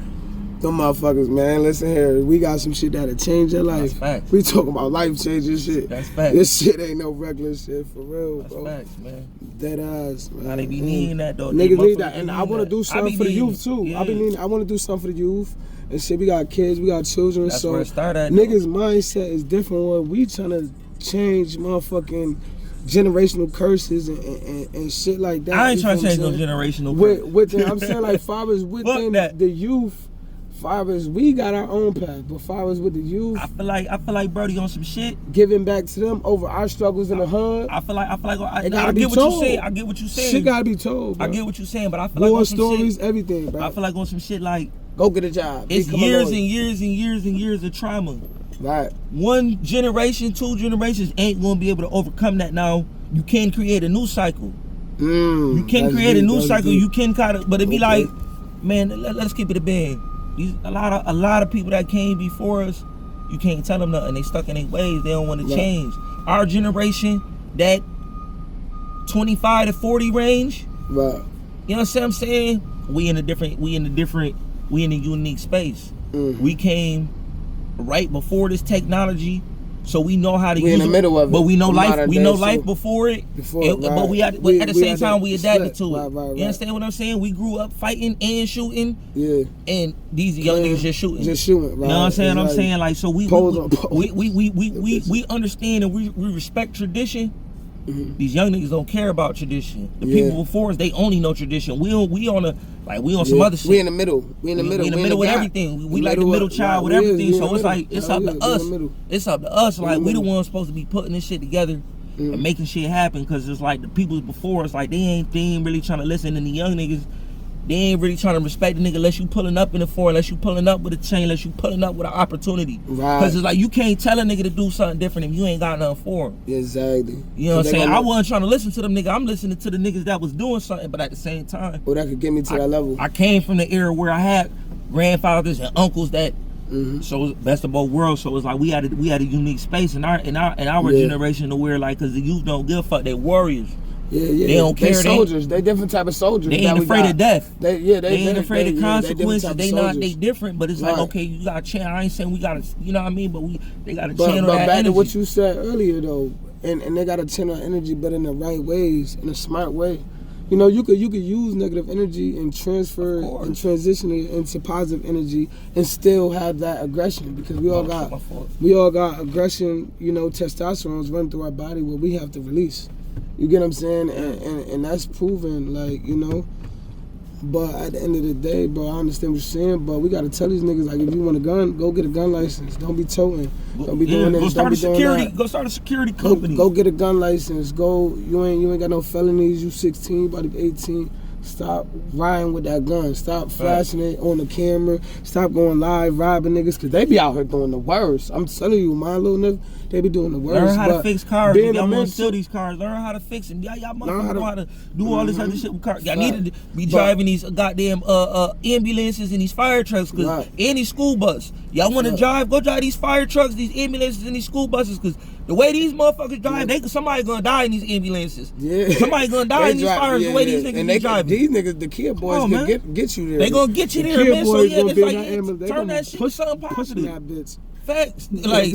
them motherfuckers, man, listen here, we got some shit that'll change your life. That's facts. We talking about life-changing shit. That's facts. This shit ain't no regular shit, for real, That's bro. Facts, man. Dead ass, man. Now they be needing that, though. Niggas need that, and I want to do something for the youth, too. Yeah. I want to do something for the youth. And shit, we got kids, we got children, That's so where it started at, niggas' mindset is different. When we trying to change motherfucking generational curses and shit like that. I ain't trying to change no generational curses. I'm saying, like, fathers within the youth, fathers, we got our own path, but fathers with the youth, I feel like Brody on some shit, giving back to them over our struggles in the hood. I feel like I gotta be get what told. you saying. I get what you saying. Shit gotta be told, bro. I get what you saying, but I feel like war on some stories, shit, everything, bro. I feel like on some shit like, go get a job. It's years and years and years and years of trauma. Right. One generation, 2 generations ain't gonna be able to overcome that. Now you can create a new cycle. You can create a new cycle. You can kind of, but it be like, man, let's keep it a band. A lot of people that came before us, you can't tell them nothing. They stuck in their ways. They don't want to change. Our generation, that 25 to 40 range. Right. You know what I'm saying? We in a unique space. We came right before this technology, so we know how to use it. We in the middle of it. But we know life. We know life before it. But we at the same time we adapted to it. You understand what I'm saying? We grew up fighting and shooting. Yeah. And these young niggas just shooting. Right. You know what I'm saying? I'm saying, like, so we understand and we respect tradition. These young niggas don't care about tradition. The people before us, they only know tradition. We on some other shit. We in the middle. We in the middle with everything. We like the middle child with everything. So it's like it's up to us. It's up to us. Like, we the ones supposed to be putting this shit together and making shit happen. Cause it's like the people before us, like they ain't really trying to listen, and the young niggas, they ain't really trying to respect the nigga unless you pulling up in the foreign, unless you pulling up with a chain, unless you pulling up with an opportunity. Right. Because it's like you can't tell a nigga to do something different if you ain't got nothing for him. Exactly. You know what I'm saying? I wasn't trying to listen to them niggas. I'm listening to the niggas that was doing something, but at the same time, well, that could get me to that level. I came from the era where I had grandfathers and uncles that. So best of both worlds. So it's like we had a unique space in our generation to where like, cause the youth don't give a fuck. They warriors. Yeah. They don't care. They soldiers. They different type of soldiers. They ain't afraid of death. They ain't afraid of consequences. They different. different. But it's like, okay, you got to channel. I ain't saying we got to, you know what I mean? But they got to channel that energy. But back to what you said earlier though, and they got to channel energy, but in the right ways, in a smart way. You know, you could use negative energy and transfer and transition it into positive energy and still have that aggression, because we all got aggression, you know, testosterone's running through our body where we have to release. You get what I'm saying? And that's proven, like, you know. But at the end of the day, bro, I understand what you're saying, but we gotta tell these niggas, like, if you want a gun, go get a gun license. Don't be toting. Don't be doing this. Go start a security company. Go get a gun license. You ain't got no felonies. You 16, about to be 18. Stop riding with that gun. Stop flashing it on the camera. Stop going live robbing niggas, because they be out here doing the worst. I'm telling you, my little nigga, they be doing the worst. Learn how to fix cars. Y'all want to steal these cars. Learn how to fix them. Y'all motherfuckers know how to do all this other shit with cars. Y'all need to be driving these goddamn ambulances and these fire trucks, because any school bus. Y'all want to drive? Go drive these fire trucks, these ambulances, and these school buses, because the way these motherfuckers drive, somebody gonna die in these ambulances. Yeah. Somebody gonna die in these fires the way these niggas be driving. These niggas, the kid boys, can get you there. They gonna get you there, man. So yeah, it's like turn that shit to something positive. That bitch. Facts. Like,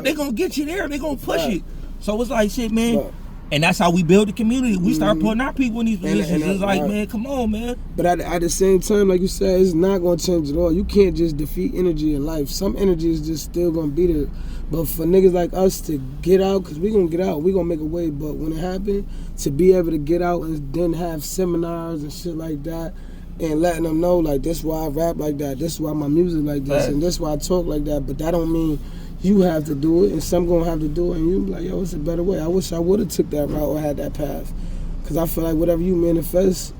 they gonna get you there. They gonna push it. So it's like shit, man. And that's how we build the community. We start putting our people in these positions. It's like, man, come on, man. But at the same time, like you said, it's not going to change at all. You can't just defeat energy in life. Some energy is just still going to be there. But for niggas like us to get out, because we going to get out, we going to make a way. But when it happened, to be able to get out and then have seminars and shit like that, and letting them know, like, this is why I rap like that, this is why my music like this, and this is why I talk like that. But that don't mean you have to do it, and some gonna have to do it, and you be like, yo, it's a better way. I wish I would have took that route or had that path, because I feel like whatever you manifest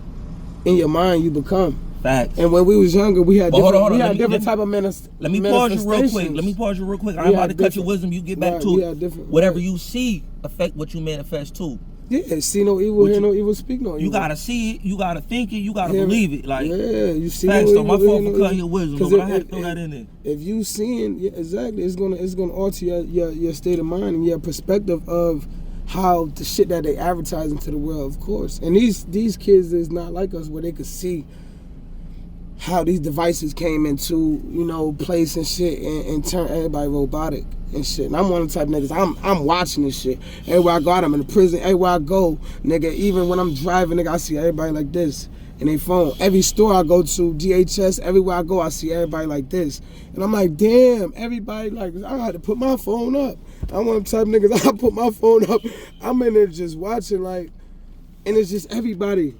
in your mind, you become. Facts. And when we was younger, we had different type of manifestation. Let me pause you real quick. I'm about to cut your wisdom. You get back to it. Whatever you see affect what you manifest too. Yeah, see no evil, hear no evil, speak no evil. You gotta see it, you gotta think it, you gotta believe it. Like, you see facts, no so my fault for cutting your wisdom, but I had to throw that in there. If you seeing, exactly, it's gonna alter your state of mind and your perspective of how the shit that they advertising to the world, of course. And these kids is not like us, where they could see how these devices came into, you know, place and shit, and turn everybody robotic and shit. And I'm one of the type of niggas, I'm watching this shit. Everywhere I go, I'm in the prison. Everywhere I go, nigga, even when I'm driving, nigga, I see everybody like this in their phone. Every store I go to, DHS, everywhere I go, I see everybody like this. And I'm like, damn, everybody like this. I had to put my phone up. I'm one of the type of niggas, I put my phone up. I'm in there just watching, like, and it's just everybody.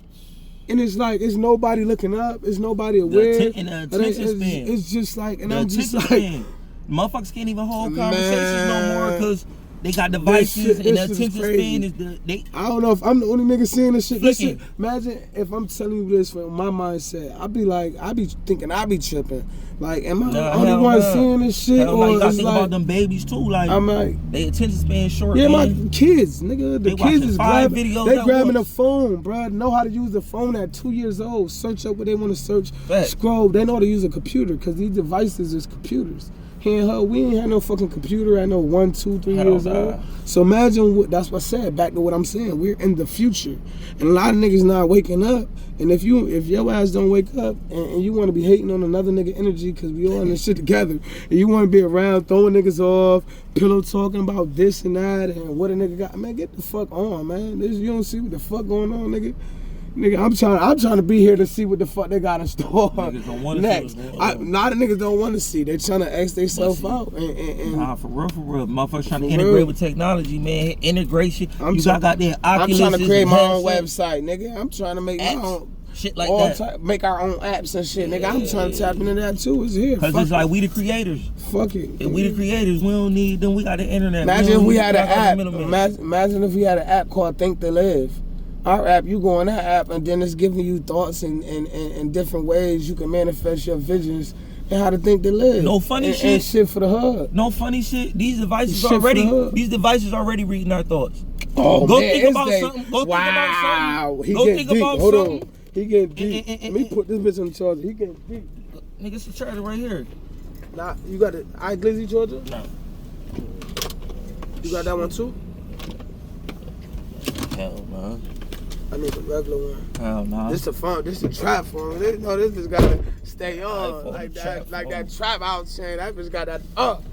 And it's like, it's nobody looking up, it's nobody aware. It's just like, and I'm just like, motherfuckers can't even hold conversations no more because they got devices, and the attention span is I don't know if I'm the only nigga seeing this shit. Listen, imagine if I'm telling you this from my mindset. I be thinking I be tripping. Like, am I the only one seeing this shit? Or you gotta think about them babies too. Like, I'm like, they attention span short. Yeah, my kids, nigga. The kids is grabbing a phone, bro. Know how to use the phone at 2 years old. Search up what they want to search. Scroll. They know how to use a computer, because these devices is computers. We ain't had no fucking computer at no 1, 2, 3 years old. So imagine that's what I said. Back to what I'm saying. We're in the future, and a lot of niggas not waking up. And if your ass don't wake up and you want to be hating on another nigga energy, because we all in this shit together, and you want to be around throwing niggas off, pillow talking about this and that and what a nigga got, man, get the fuck on, man. You don't see what the fuck going on, nigga. Nigga, I'm trying to be here to see what the fuck they got in store next. A lot of niggas don't want to see. They trying to X themselves out. Nah, for real. Motherfuckers trying to integrate with technology, man. Integration. I'm trying to create my own website, nigga. I'm trying to make my own shit like that. Make our own apps and shit, nigga. I'm trying to tap into that too. It's here. Because it's like, we the creators. Fuck it. If we the creators, we don't need them. We got the internet. Imagine if we had an app. Imagine if we had an app called Think to Live. our app, you go on that app, and then it's giving you thoughts and different ways you can manifest your visions and how to think to live. No funny shit. And shit for the hood. No funny shit. These devices already reading our thoughts. Oh, go man, think about something. Go think about something. Go think about something. He getting deep. Let me put this bitch on the charger. He getting deep. Nigga, it's the charger right here. Nah, you got the iGlizzy charger? No. You got that one too? Hell no. I need the regular one. Hell no. This the phone. This the trap phone. This bitch gotta stay on like that. Like that trap out chain. That bitch got that up.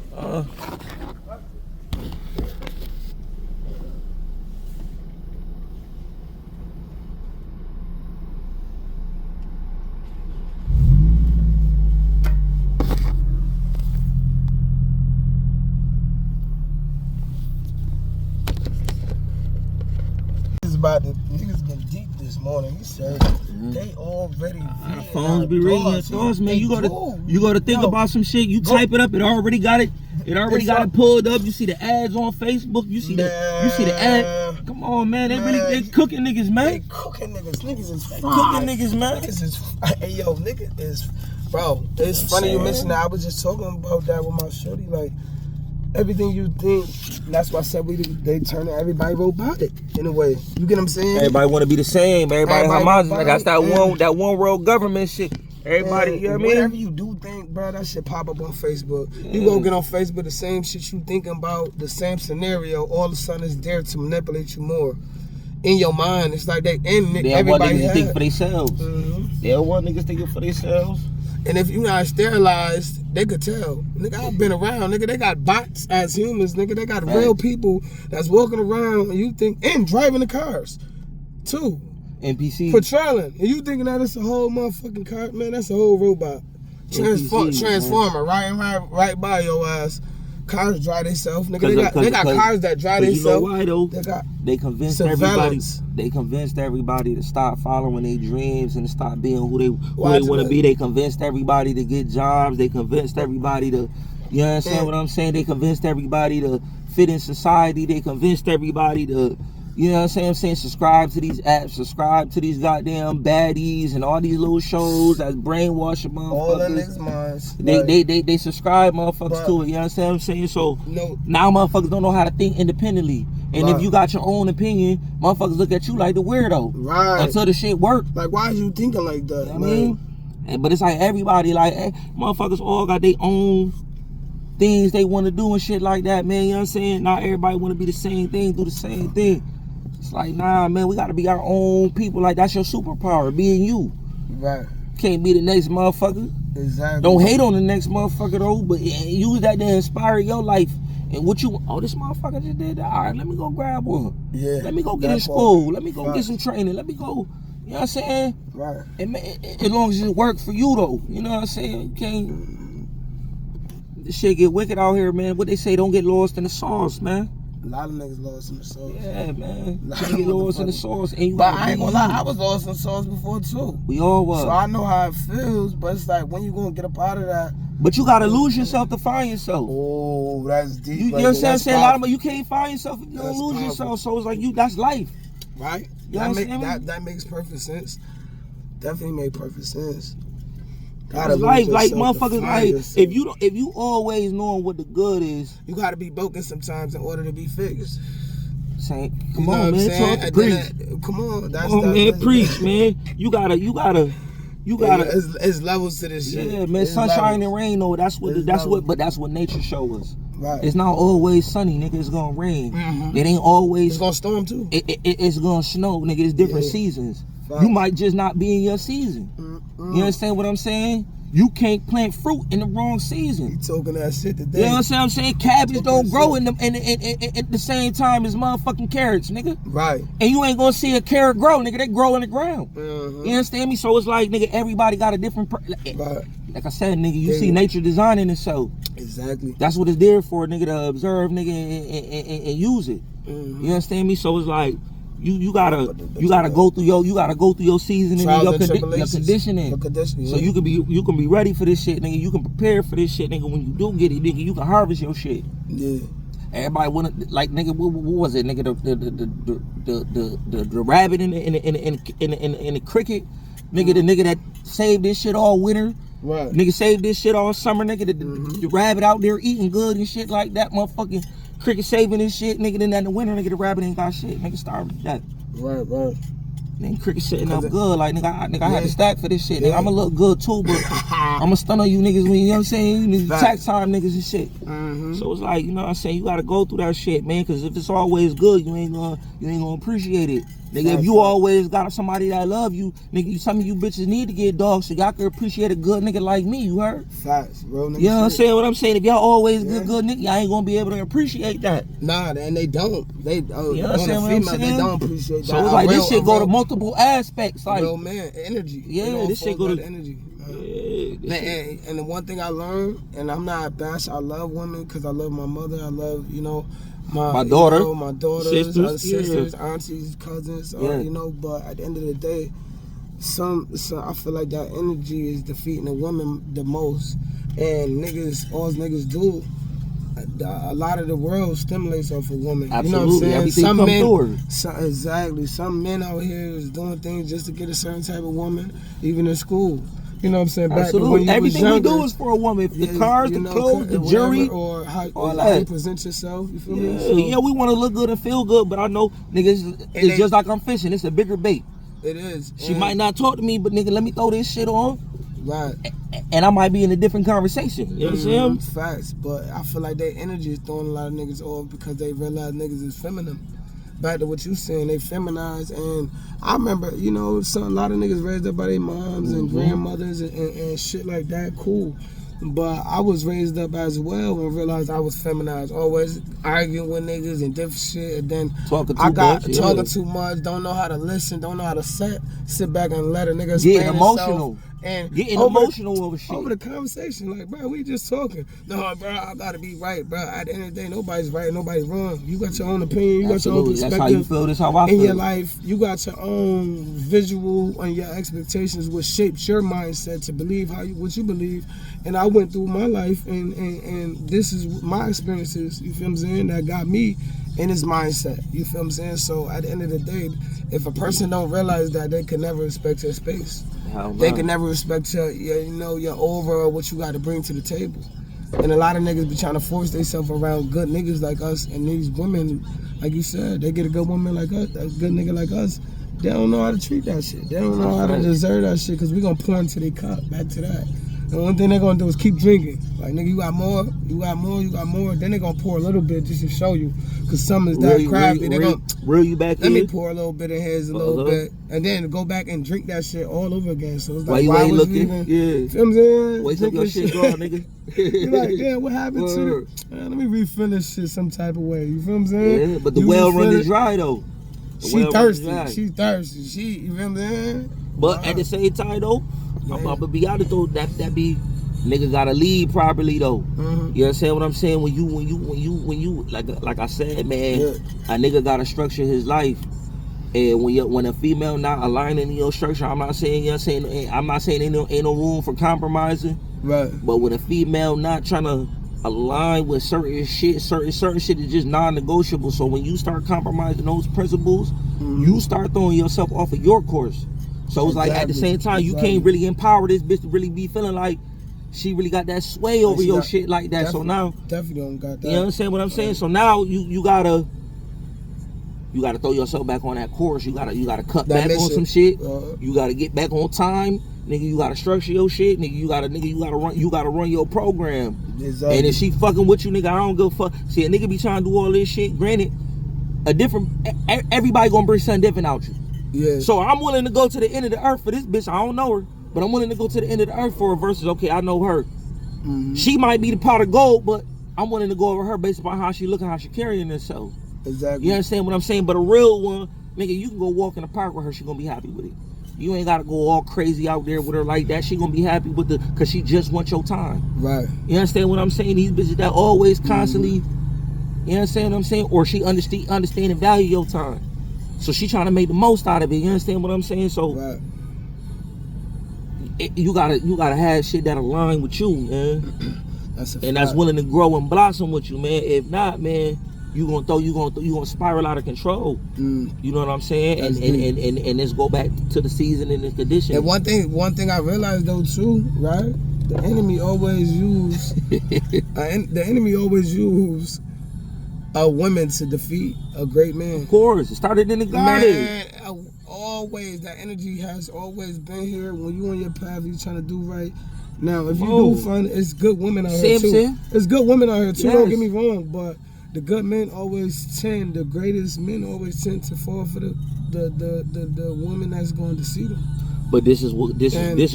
About the niggas getting deep this morning. He said they already our phones be reading your thoughts, man. You gotta think about some shit. You type it up, it already got it. It already got it pulled up. You see the ads on Facebook. You see the ad. Come on, man. They cooking niggas, man. They cooking niggas. Niggas is fried. Cooking niggas, man. Niggas is hey yo, nigga is bro. It's funny you mentioned that. I was just talking about that with my shorty. Like everything you think, that's why I said they turn everybody robotic in a way. You get what I'm saying? Everybody want to be the same. Everybody that's that one world government shit. Everybody, you know what I mean? Whatever you do think, bro, that shit pop up on Facebook. You go get on Facebook, the same shit you thinking about, the same scenario, all of a sudden it's there to manipulate you more. In your mind, it's like everybody want niggas think for themselves. They don't want niggas thinking for themselves. And if you not sterilized, they could tell. Nigga, I've been around. Nigga, they got bots as humans. Nigga, they got real people that's walking around and you think, and driving the cars, too. NPC. Patrolling. And you thinking that it's a whole motherfucking car? Man, that's a whole robot. Transformer, right by your ass. Cars drive themselves. Nigga, they got cars that drive themselves. You know why though? They convinced everybody. They convinced everybody to stop following their dreams and to stop being who they want to be. They convinced everybody to get jobs. They convinced everybody to, you understand what I'm saying? They convinced everybody to fit in society. They convinced everybody to, you know what I'm saying? Subscribe to these apps, subscribe to these goddamn baddies and all these little shows that's brainwashing motherfuckers. All the niggas' minds. They subscribe motherfuckers to it, you know what I'm saying? So now motherfuckers don't know how to think independently. And if you got your own opinion, motherfuckers look at you like the weirdo. Right. Until the shit work. Like, why is you thinking like that? You know what I mean? But it's like everybody, like, motherfuckers all got their own things they want to do and shit like that, man. You know what I'm saying? Not everybody want to be the same thing, do the same thing. It's like, nah, man, we got to be our own people. Like, that's your superpower, being you. Right. Can't be the next motherfucker. Exactly. Don't hate on the next motherfucker, though, but use that to inspire your life. And what you, this motherfucker just did that. All right, let me go grab one. Yeah. Let me go get in school. Let me go get some training. Let me go, you know what I'm saying? Right. As long as it work for you, though. You know what I'm saying? You can't. This shit get wicked out here, man. What they say, don't get lost in the sauce, man. A lot of niggas lost in the sauce. Yeah, man. You get lost in the sauce. But I ain't gonna lie, I was lost in the sauce before, too. We all was. So I know how it feels, but it's like, when you gonna get up out of that? But you gotta lose yourself to find yourself. Oh, that's deep. You know what I'm saying? A lot of you can't find yourself if you don't lose yourself. So it's like that's life. Right? That makes perfect sense. Definitely make perfect sense. Gotta life, like motherfuckers, like if you always knowing what the good is, you gotta be broken sometimes in order to be fixed. Come on, man, talk to preach. Come on, man, preach, man. You gotta. It's levels to this shit. Yeah, man. Sunshine and rain, though. That's what nature show us. Right. It's not always sunny, nigga. It's gonna rain. It ain't always. It's gonna storm too. It's gonna snow, nigga. It's different seasons. Right. You might just not be in your season. You understand what I'm saying? You can't plant fruit in the wrong season. You talking that shit today. You know what I'm saying? Cabbage don't grow in at the same time as motherfucking carrots, nigga. Right. And you ain't gonna see a carrot grow, nigga. They grow in the ground. You understand me? So it's like, nigga, everybody got a different. Right. Like I said, nigga, you see nature designing itself. Exactly. That's what it's there for, nigga, to observe, nigga, and use it. You understand me? So it's like. You gotta go through your seasoning and your conditioning. So you can be ready for this shit, nigga. You can prepare for this shit, nigga. When you do get it, nigga, you can harvest your shit. Yeah. Everybody wanna like nigga. What was it, nigga? The rabbit in the cricket, nigga. The nigga that saved this shit all winter. Right. Nigga saved this shit all summer, nigga. The rabbit out there eating good and shit like that. Motherfucking cricket saving this shit, nigga. Then in the winter, nigga, the rabbit ain't got shit. Nigga starved to death. Right. Nigga, cricket sitting up good. Like, nigga, I had to stack for this shit. Nigga, I'ma look good too, but I'ma stun on you niggas when, you know what I'm saying? You tax time niggas and shit. So it's like, you know what I'm saying? You gotta go through that shit, man, because if it's always good, you ain't gonna appreciate it. Nigga, if you always got somebody that love you, nigga, some of you bitches need to get dogs so y'all can appreciate a good nigga like me, you heard? Facts, bro. You know what I'm saying? What I'm saying? If y'all always good nigga, y'all ain't gonna be able to appreciate that. Nah, and they don't. You know what I'm saying? They don't appreciate that. So it's like this shit go to multiple aspects. Like, real man, energy. Yeah, this shit go to energy. Yeah, and the one thing I learned, and I'm not a bash, I love women because I love my mother. I love, my daughter, you know, my daughters, sisters, yeah. aunties, cousins, but at the end of the day, I feel like that energy is defeating a woman the most. And all niggas do, a lot of the world stimulates off a woman. Absolutely. You know what I'm saying? Exactly. Some men out here is doing things just to get a certain type of woman, even in school. You know what I'm saying? Back Absolutely. when Everything was younger, we do is for a woman. If the cars, the clothes, the jewelry, or how you present yourself. You feel me? So, yeah, we want to look good and feel good, but I know, niggas, it's just like I'm fishing. It's a bigger bait. It is. She might not talk to me, but nigga, let me throw this shit on. Right. And I might be in a different conversation. You know what I'm saying? Facts. But I feel like their energy is throwing a lot of niggas off because they realize niggas is feminine. Back to what you saying, they feminize. And I remember, a lot of niggas raised up by their moms and grandmothers and shit like that. Cool. But I was raised up as well and realized I was feminized. Always arguing with niggas and different shit. And then talking too much, don't know how to listen, don't know how to sit back and let a nigga get emotional. And getting emotional over shit. Over the conversation, like, bro, we just talking. No, bro, I gotta be right, bro. At the end of the day, nobody's right, nobody's wrong. You got your own opinion, you got your own perspective. That's how you feel, that's how I feel. In your life, you got your own visual and your expectations, what shapes your mindset to believe what you believe. And I went through my life, and this is my experiences, you feel what I'm saying, that got me in his mindset, you feel what I'm saying? So at the end of the day, if a person don't realize that, they can never respect your space. They can never respect your over or what you got to bring to the table. And a lot of niggas be trying to force themselves around good niggas like us, and these women, like you said, they get a good woman like us, a good nigga like us, they don't know how to treat that shit. They don't know how to deserve that shit, because we gonna pour into their cup. Back to that. The one thing they're gonna do is keep drinking. Like, nigga, you got more. Then they're gonna pour a little bit just to show you. Cause some is that crafty. They're gonna reel you back in. Let me pour a little bit in his, a little bit. And then go back and drink that shit all over again. So it's like, why you ain't looking? You feel what I'm saying? Wait till your shit go, nigga. You're like, damn, what happened to it? Let me refill this shit some type of way. You feel what I'm saying? Yeah, but the well running dry though. She thirsty. You feel what I'm saying? But at the same time though, I'm gonna be honest though, that be nigga gotta lead properly though. You understand what I'm saying? When you like I said, man, a nigga gotta structure his life. And when a female not aligning in your structure, I'm not saying ain't no room for compromising. Right. But when a female not trying to align with certain shit is just non-negotiable. So when you start compromising those principles, you start throwing yourself off of your course. So it's like at the same time, you can't really empower this bitch to really be feeling like she really got that sway over your shit like that. So now definitely don't got that. You understand what I'm saying? So now you gotta throw yourself back on that course. You gotta cut back on some shit. You gotta get back on time. Nigga, you gotta structure your shit. Nigga, you gotta run your program. Exactly. And if she fucking with you, nigga, I don't give a fuck. See, a nigga be trying to do all this shit. Granted, everybody gonna bring something different out you. Yeah. So I'm willing to go to the end of the earth for this bitch. I don't know her, but I'm willing to go to the end of the earth for her versus, okay, I know her. She might be the pot of gold, but I'm willing to go over her based upon how she looking, how she carrying herself. Exactly. You understand what I'm saying? But a real one, nigga, you can go walk in the park with her, she gonna be happy with it. You ain't gotta go all crazy out there with her like that. She gonna be happy with cause she just wants your time. Right. You understand what I'm saying? These bitches that always constantly, you understand what I'm saying? Or she understand and value your time. So she trying to make the most out of it. You understand what I'm saying? So right. You gotta have shit that align with you, man. that's willing to grow and blossom with you, man. If not, man, you gonna spiral out of control. You know what I'm saying? And let's go back to the season and the condition. And one thing I realized though too, right? The enemy always use a woman to defeat a great man. Of course, it started in the garden. Man, always that energy has always been here. When you on your path, you trying to do right. Now, if you do find it's good women out here too. It's good women out here too. Yes. Don't get me wrong, but the good men the greatest men always tend to fall for the woman that's going to see them. But this is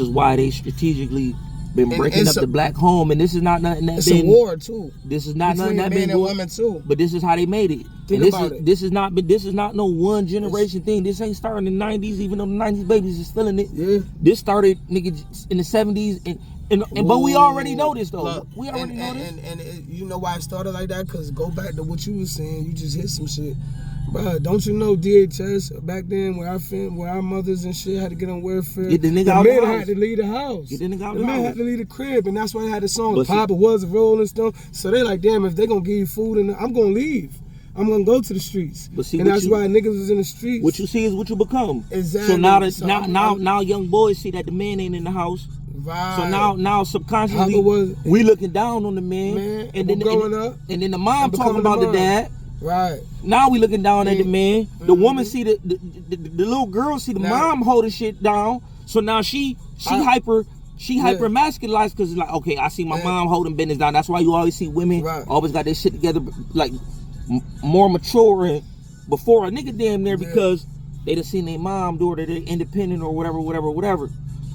why they strategically been breaking up the black home, and this is not nothing that it's a war too. This is not between nothing that men been and women too. But this is how they made it. This is not no one generation thing. This ain't starting in the 90s, even though the 90s babies is still in it. Yeah. This started in the 70s and but we already know this though. Look, we already know this. And you know why it started like that? Cause go back to what you was saying. You just hit some shit. But don't you know DHS back then where our mothers and shit had to get on welfare? Get the nigga out the house. The men had to leave the house. Get the nigga out the the men house. had to leave the crib, and that's why they had the song Papa was a Rolling Stone. So they like, damn, if they gonna give you food, and I'm gonna leave. I'm gonna go to the streets. And that's why niggas was in the streets. What you see is what you become. Exactly. So now young boys see that the man ain't in the house. Right. So now subconsciously we looking down on the man and then the mom talking about the dad. Right. Now we looking down at the man. The woman see the little girl see the mom holding shit down. So now she hyper masculinized because it's like, okay, I see my mom holding business down. That's why you always see women always got their shit together, like more mature and before a nigga damn near because they done seen their mom do it, or they're independent or whatever.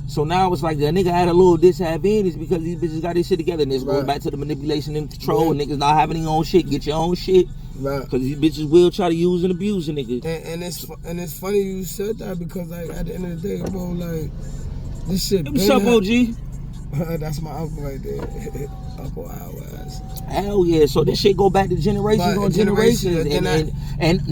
So now it's like the nigga had a little disadvantage because these bitches got their shit together, and this goes back to the manipulation and control. And niggas not having their own shit. Get your own shit. Right. Because these bitches will try to use and abuse a nigga. And it's funny you said that because like at the end of the day, bro, like this shit. What's up, OG? That's my uncle right there. Uncle Alwaz. Hell yeah. So this shit go back to generations on generations. And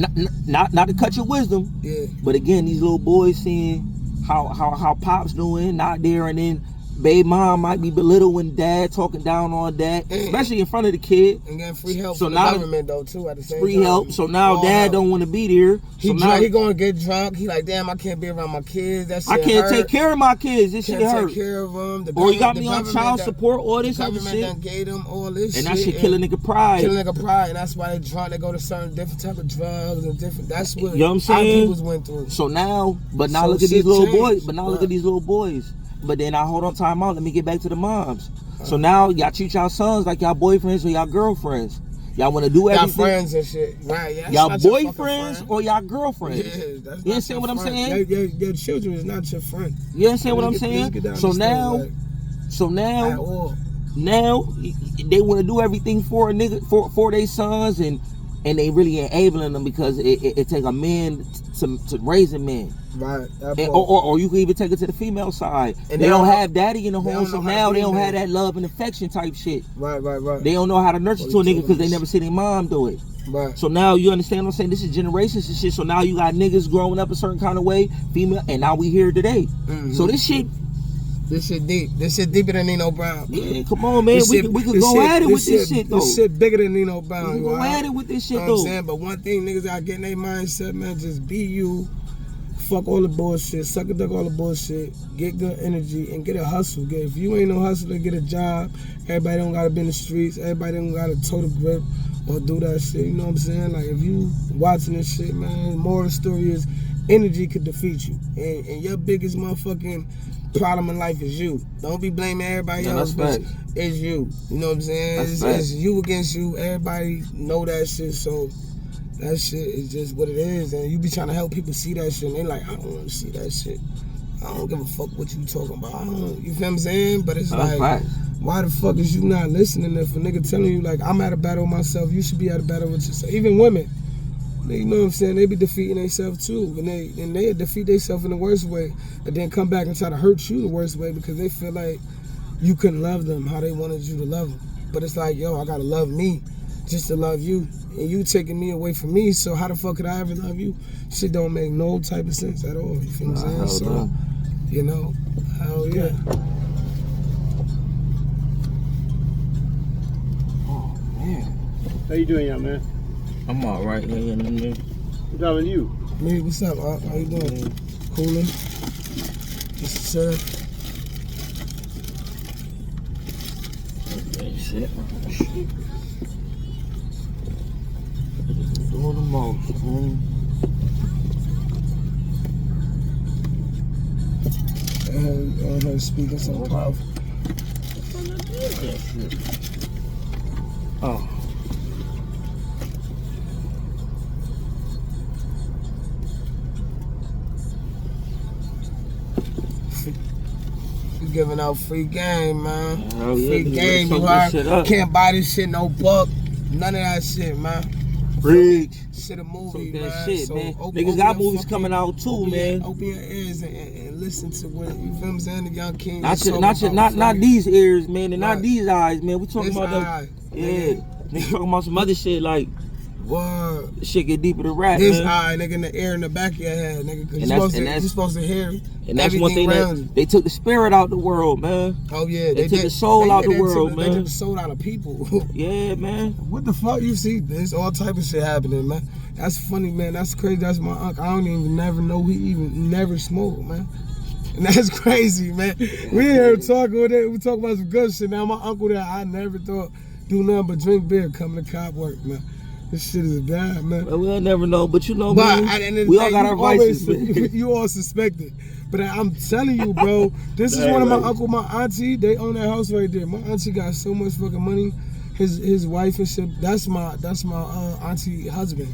not to cut your wisdom. Yeah. But again, these little boys seeing how Pop's doing, not there, and then baby mom might be belittling dad, talking down on dad, especially in front of the kid. And getting free help from the government though too at the same time. Free help. So now dad don't want to be there. He gonna get drunk. He like, damn, I can't be around my kids. That shit I can't take care of my kids. This shit hurt. Take care of them. Or you got me on child support, all this other shit. The government done gave them all this shit. And that shit kill a nigga pride. And that's why they drunk. They go to certain different type of drugs and different. That's what you know what I'm saying? Our peoples went through. So now, look at these little boys. Look at these little boys. But then I hold on time out. Let me get back to the moms. So now y'all treat y'all sons like y'all boyfriends or y'all girlfriends. Y'all want to do everything. Y'all friends and shit. Right. Yeah, y'all boyfriends or y'all girlfriends. Yeah, that's you understand what I'm saying? Your children is not your friend. You understand what I'm saying? So now they want to do everything for a nigga for their sons and they really enabling them because it take a man to raise a man. Right. Or you can even take it to the female side. And they don't have daddy in the home, so now they don't have that love and affection type shit. Right. They don't know how to nurture to a nigga because they never see their mom do it. Right. So now you understand what I'm saying? This is generations and shit. So now you got niggas growing up a certain kind of way, female, and now we here today. Mm-hmm. So this shit deep. This shit deeper than Nino Brown. Yeah, come on, man. We could go at it with this shit, though. This shit bigger than Nino Brown. We go at it with this shit, though. You know what I'm saying? But one thing niggas gotta get in their mindset, man, just be you. Fuck all the bullshit. Suck a duck all the bullshit. Get good energy and get a hustle. If you ain't no hustler, get a job. Everybody don't gotta be in the streets. Everybody don't gotta toe the grip or do that shit. You know what I'm saying? Like, if you watching this shit, man, more of the story is energy could defeat you. And your biggest motherfucking problem in life is you. Don't be blaming everybody else, but it's you. You know what I'm saying? It's you against you. Everybody know that shit, so that shit is just what it is. And you be trying to help people see that shit, and they like, I don't want to see that shit. I don't give a fuck what you talking about. You feel what I'm saying? But it's like, why the fuck is you not listening if a nigga telling you, like, I'm at a battle with myself, you should be at a battle with yourself. Even women, you know what I'm saying? They be defeating themselves too. And they defeat themselves in the worst way, and then come back and try to hurt you the worst way because they feel like you couldn't love them how they wanted you to love them. But it's like, yo, I gotta love me just to love you. And you taking me away from me, so how the fuck could I ever love you? Shit don't make no type of sense at all. You feel what I'm saying? So, you know, hell yeah. How you doing, young man? I'm all right, man. What's up with you? Me, what's up? How you doing? Cooling. Just sir. Shit. Doing the most, man. And her speaking so powerful. Oh. You giving out free game, man. Oh, yeah, free game, you heard? Can't buy this shit, no buck. None of that shit, man. Preach. Shit a movie, that man. Shit, so man. Open, Niggas got movies coming out too, man. Open your ears and listen to what, you feel I'm saying, the Young King. Not these ears, man, and right. not these eyes, man. We talking this about eye, them. Yeah. Niggas talking about some other shit like what? Shit get deeper to rap, this man. Eye, nigga, in the ear in the back of your head, nigga. Cause you're supposed to hear it. And that's one thing that they took the spirit out the world, man. Oh yeah, they took the soul out the world, man. They took the soul out of people. Yeah, man. What the fuck you see? There's all type of shit happening, man. That's funny, man. That's crazy. That's my uncle. I don't even never know he even never smoked, man. And that's crazy, man. We here talking with it. We talk about some good shit. Now my uncle that I never thought do nothing but drink beer, coming to cop work, man. This shit is bad, man. Well, we'll never know, but you know, man, we all got our vices, man. You all suspect it. But I'm telling you, bro, this is one of my uncle, my auntie, they own that house right there. My auntie got so much fucking money. His wife and shit, that's my auntie husband.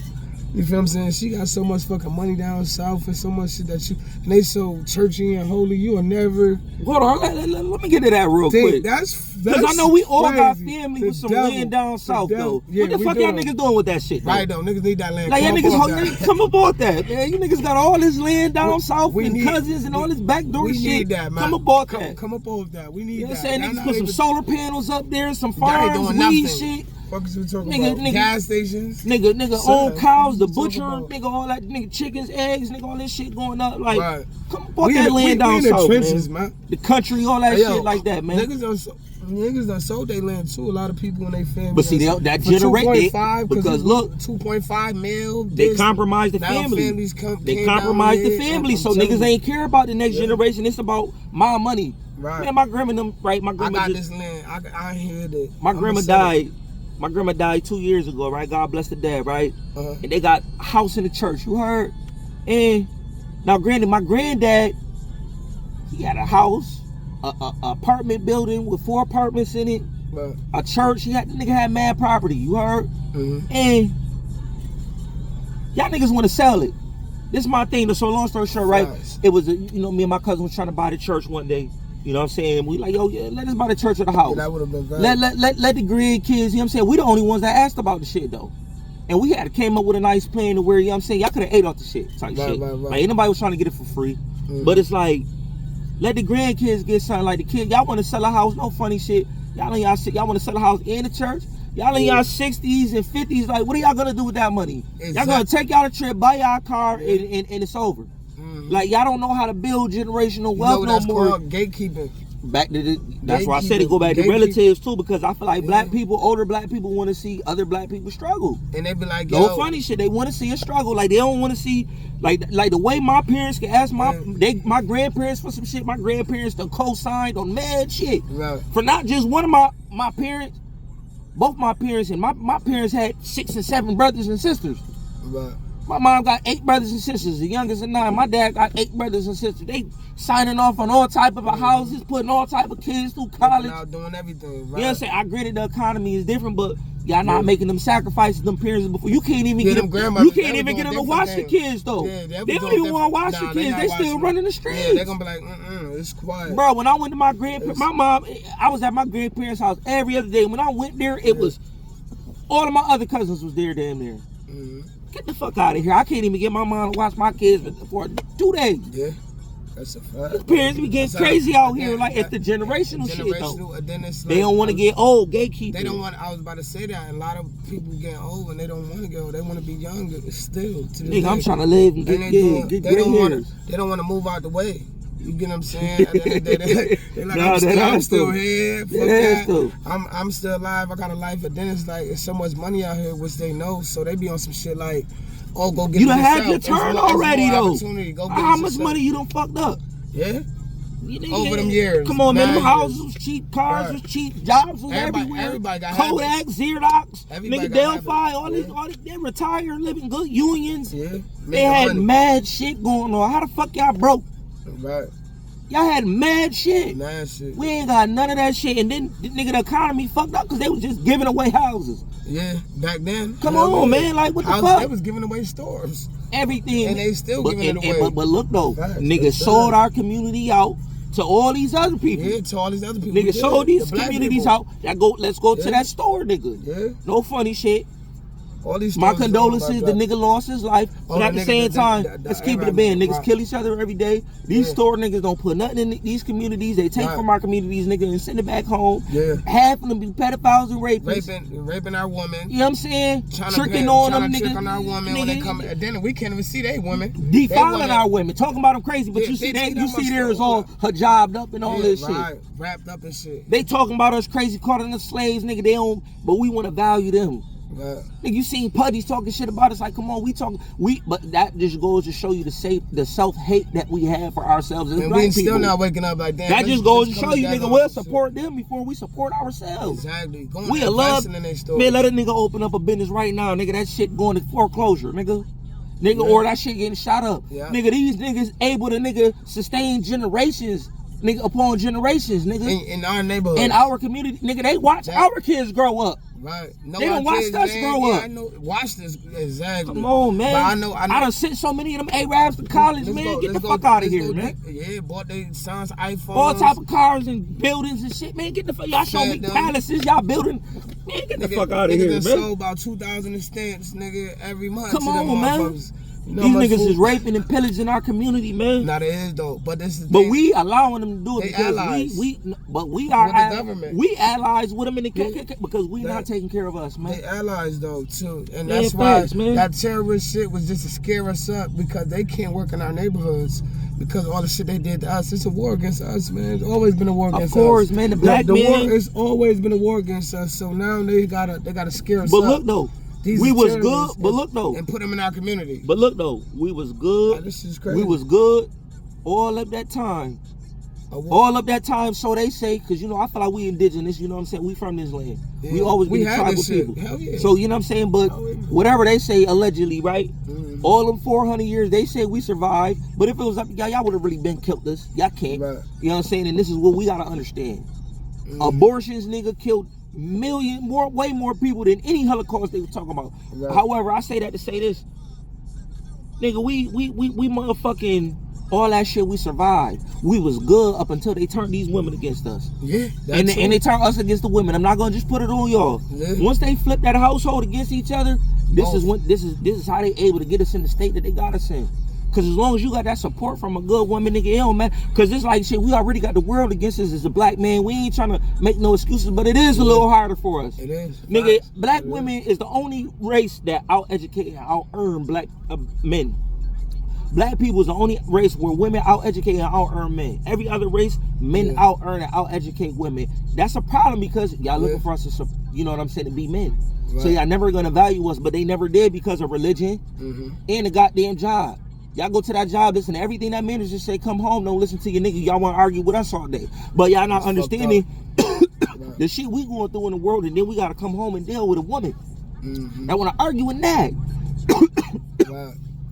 You feel what I'm saying? She got so much fucking money down south and so much shit that and they so churchy and holy, you will never. Hold on, let me get to that real quick. Because I know we all got family with some land down south, though. Yeah, what the fuck y'all niggas doing with that shit, though? Right, though. Niggas need that land. Like, y'all niggas, come aboard that, man. You niggas got all this land down south and cousins and all this backdoor shit. We need that, man. Come aboard that. Come aboard that. We need that. You know what I'm saying? Niggas put some solar panels up there, some farms, weed shit. What we talking about? Gas stations. Nigga own cows, the butcher, nigga all that, nigga chickens, eggs, nigga all this shit going up. Like, come aboard that land down south, in the trenches, man. The country, all that shit like that, man. Niggas done sold their land too. A lot of people in their family. But see, that generate because look, 2.5 mil. They compromise the family. They compromise the family, so niggas ain't care about the next generation. It's about my money. Right. Man, my grandma, right? My grandma I got this land. I hear that. My grandma died. My grandma died 2 years ago, right? God bless the dead, right? And they got a house in the church. You heard? And now, granted, my granddad, he had a house. A apartment building with 4 apartments in it, right. A church. The nigga had mad property. You heard? And y'all niggas want to sell it. This is my thing. So long story short, right? It was me and my cousin was trying to buy the church one day. You know what I'm saying? We like, yo, yeah, let us buy the church or the house. That would have been very let the grandkids. You know what I'm saying? We the only ones that asked about the shit though. And we came up with a nice plan to where, you know what I'm saying, y'all could have ate off the shit type shit. Right. Like anybody was trying to get it for free. But it's like, let the grandkids get something. Like the kids, y'all want to sell a house, no funny shit. Y'all want to sell a house in the church. Y'all in y'all 60s and 50s, like, what are y'all gonna do with that money? Exactly. Y'all gonna take y'all a trip, buy y'all a car, and it's over. Like, y'all don't know how to build generational wealth no more. Called gatekeeping. That's why I said it go back to relatives too, because I feel like black people, older black people, want to see other black people struggle. And they be like, yo, no funny shit. They want to see a struggle. Like they don't want to see like the way my parents can ask my grandparents for some shit. My grandparents done co-signed on mad shit for not just one of my parents, both my parents, and my parents had 6 and 7 brothers and sisters. Right. My mom got 8 brothers and sisters, the youngest of 9. My dad got 8 brothers and sisters. They signing off on all type of houses, putting all type of kids through college. Now doing everything, right? You know what I'm saying? I granted the economy is different, but y'all not making them sacrifices them parents before. You can't even get them. You can't even get them to watch the kids though. Yeah, they don't even want to watch the kids. They still running the streets. Yeah, they're gonna be like, it's quiet. Bro, when I went to my grandparents, my mom, I was at my grandparents' house every other day. When I went there, it was all of my other cousins was there damn near. Get the fuck out of here. I can't even get my mom to watch my kids for 2 days. Yeah, that's a fact. His parents be getting crazy out here. Like, it's the generational shit, though. They don't want to get old, gatekeepers. They don't want, I was about to say that. A lot of people get old and they don't want to get old. They want to be younger still. Nigga, I'm trying to live and get gray hairs. They don't want to move out the way. You get what I'm saying? At the end of the day, they like, I'm still here. Fuck that. I'm still alive. I got a life. But then it's like, it's so much money out here, which they know. So they be on some shit like, oh, go get it yourself. You done had your turn already, though. Go get How much money you done fucked up? Yeah. Over them years. Come on, man. Them houses was cheap, cars was cheap, jobs was everywhere. Everybody got Kodak, Xerox, nigga Delphi, all these, they retired, living good unions. Yeah. They had mad shit going on. How the fuck y'all broke? Right. Y'all had mad shit. Mad shit. We ain't got none of that shit. And then, nigga, the economy fucked up because they was just giving away houses. Yeah, back then. Come on, man. Like, what the fuck? They was giving away stores. Everything. And they still giving it away. But look, though. Niggas sold our community out to all these other people. Yeah, to all these other people. Niggas sold these communities out. Let's go to that store, nigga. Yeah. No funny shit. All these my condolences, the nigga lost his life. But at the same time, let's keep it a band. Niggas kill each other every day. These store niggas don't put nothing in these communities. They take from our communities, nigga, and send it back home. Yeah. Half of them be pedophiles and rapists. Raping our women. You know what I'm saying? Tricking on them, nigga. Trick on our women when they come. And then we can't even see they women. Defiling our women. Talking about them crazy, but you see theirs all hijabbed up and all this shit. Wrapped up and shit. They talking about us crazy, calling us slaves, nigga. They don't, but we want to value them. Nigga, you seen puddies talking shit about us like, come on, but that just goes to show you the self-hate that we have for ourselves as black people. And we still not waking up like that. That just goes to show you, nigga, we'll support them before we support ourselves. Exactly. We love, man, let a nigga open up a business right now, nigga, that shit going to foreclosure, nigga. Or that shit getting shot up. Yeah. Nigga, these niggas able to, nigga, sustain generations, nigga, upon generations, nigga. In our neighborhood. In our community, nigga, they watch our kids grow up. Right. No, they don't watch us grow up. I know. Watch this exactly. Come on, man. But I know. I done sent so many of them Arabs to college, man. Get the fuck out of here, man. Yeah, bought their sons iPhones. All type of cars and buildings and shit, man. Get the fuck. Y'all show me palaces, y'all building. Man, get the fuck out of here, man. Sold about 2,000 stamps, nigga, every month. Come on, man. You know, these niggas is raping and pillaging our community, man. Not it is though, but this is. But we allowing them to do it because allies. we are with the government. We allies with them in the KKK because we not taking care of us, man. They allies though too, and that's why that terrorist shit was just to scare us up because they can't work in our neighborhoods because of all the shit they did to us. It's a war against us, man. It's always been a war against us. Of course, man. The black man. War, it's always been a war against us. So now they gotta scare us up. But look though. We was good, but look though. And put them in our community. But look though, we was good. This is crazy. We was good all of that time. All of that time, so they say, because you know, I feel like we indigenous, you know what I'm saying? We from this land. Yeah. We always been tribal people. Hell yeah. So, you know what I'm saying? But whatever they say, allegedly, right? Mm-hmm. All them 400 years, they say we survived. But if it was up to y'all would have really been killed us. Y'all can't. Right. You know what I'm saying? And this is what we got to understand. Mm-hmm. Abortions, nigga, killed way more people than any Holocaust they were talking about. Right. However, I say that to say this, nigga, we motherfucking all that shit we survived. We was good up until they turned these women against us. Yeah, and they turned us against the women. I'm not gonna just put it on y'all. Yeah. Once they flip that household against each other, this is how they able to get us in the state that they got us in. Cause as long as you got that support from a good woman, nigga, it don't matter. Cause it's like shit, we already got the world against us as a black man. We ain't trying to make no excuses, but it is a little harder for us. It is. Nigga, black women is the only race that out-educate and out-earn black men. Black people is the only race where women out-educate and out-earn men. Every other race, men out-earn and out-educate women. That's a problem because y'all looking for us to, you know what I'm saying, to be men. Right. So y'all never gonna value us, but they never did because of religion and the goddamn job. Y'all go to that job, listen to everything that manager say, come home, don't listen to your nigga. Y'all want to argue with us all day. But y'all not understanding the shit we going through in the world, and then we got to come home and deal with a woman that want to argue with that.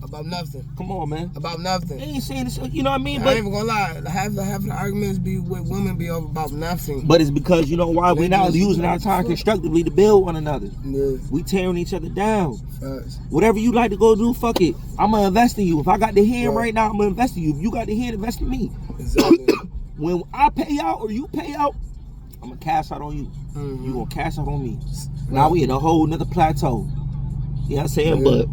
About nothing. Come on, man. About nothing. They ain't saying this, you know what I mean? I ain't even gonna lie. Half the arguments be with women be about nothing. But it's because, you know why? We're not using our time constructively to build one another. Yeah. We tearing each other down. Facts. Whatever you like to go do, fuck it. I'm gonna invest in you. If I got the hand right now, I'm gonna invest in you. If you got the hand, invest in me. Exactly. When I pay out or you pay out, I'm gonna cash out on you. You gonna cash out on me. Now we in a whole nother plateau. You know what I'm saying? But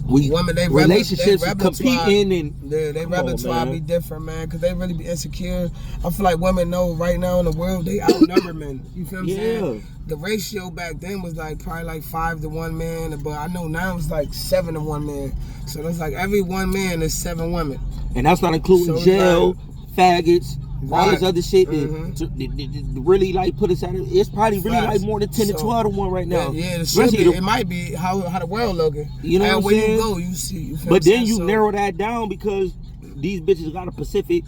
women, relationships competing and they repertoire be different, man, because they really be insecure. I feel like women know right now in the world they outnumber men. You feel what I'm saying? The ratio back then was like probably like 5 to 1 man, but I know now it's like 7 to 1 man. So it's like every 1 man is 7 women. And that's not including jail, faggots, all this Right. other shit to really like put us at it. It's probably really Facts. like more than 10 to 12 to 1 right now. Yeah, Especially it might be how the world looking. You know and what I'm where saying? you go, you see. You feel But what I'm then you saying? narrow that down because these bitches got a Pacific.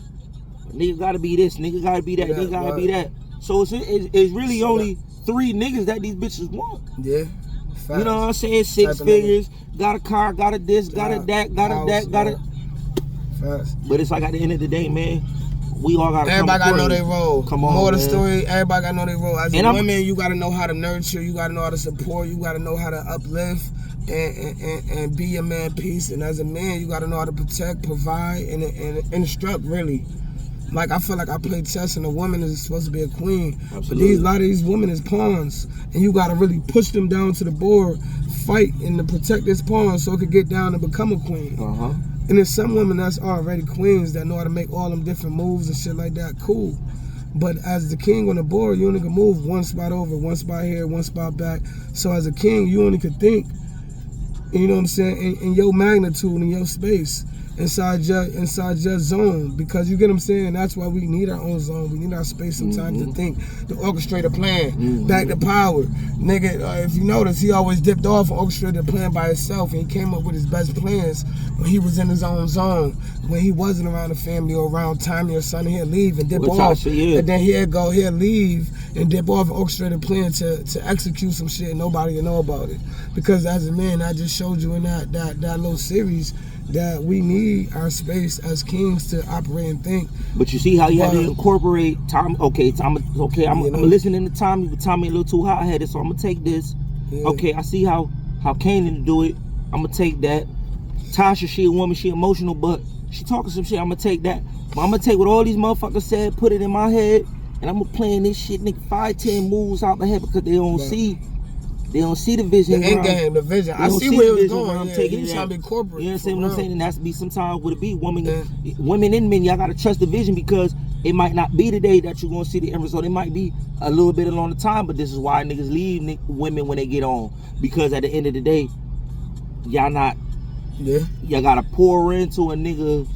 Nigga gotta be this, nigga gotta be that, nigga gotta be that. So it's really only 3 niggas that these bitches want. Yeah. Facts. You know what I'm saying? 6 figures, got a car, got a this, got a that, got a that, got a. Facts. But it's like at the end of the day, man, we all gotta. Everybody gotta know their role. Come on, more man. the story. Everybody gotta know their role. As And a woman, you gotta know how to nurture. You gotta know how to support. You gotta know how to uplift and be a man piece. And as a man, you gotta know how to protect, provide, and instruct. Really. Like, I feel like I play chess and a woman is supposed to be a queen. Absolutely. But a lot of these women is pawns. And you got to really push them down to the board, fight, and to protect this pawn so it could get down and become a queen. And there's some women that's already queens that know how to make all them different moves and shit like that. Cool. But as the king on the board, you only can move one spot over, one spot here, one spot back. So as a king, you only can think, you know what I'm saying, in your magnitude, in your space. Inside your zone, because you get what I'm saying. That's why we need our own zone. We need our space sometimes to think, to orchestrate a plan, back to power. Nigga, if you notice, he always dipped off and orchestrated a plan by himself, and he came up with his best plans when he was in his own zone, when he wasn't around the family or around Tommy or son. He'll leave and dip off, and then he'll leave and dip off and orchestrate a plan to execute some shit and nobody will know about it. Because as a man, I just showed you in that little series that we need our space as kings to operate and think. But you see how you had to incorporate Tom. I'm listening to Tommy, but Tommy a little too hot-headed, so I'm gonna take this. Yeah. Okay, I see how Kanan do it. I'm gonna take that. Tasha, she a woman, she emotional, but she talking some shit. I'm gonna take that. But I'm gonna take what all these motherfuckers said, put it in my head, and I'm gonna plan this shit, nigga, 5-10 moves out my head because they don't see. They don't see the vision. The end game, the vision. I see where it was going. I'm taking it. Trying to be corporate. You understand what I'm saying? And that's to be sometimes would it be women and men. Y'all gotta trust the vision because it might not be the day that you're gonna see the end result. It might be a little bit along the time, but this is why niggas leave women when they get on, because at the end of the day, y'all not. Yeah. Y'all gotta pour into a nigga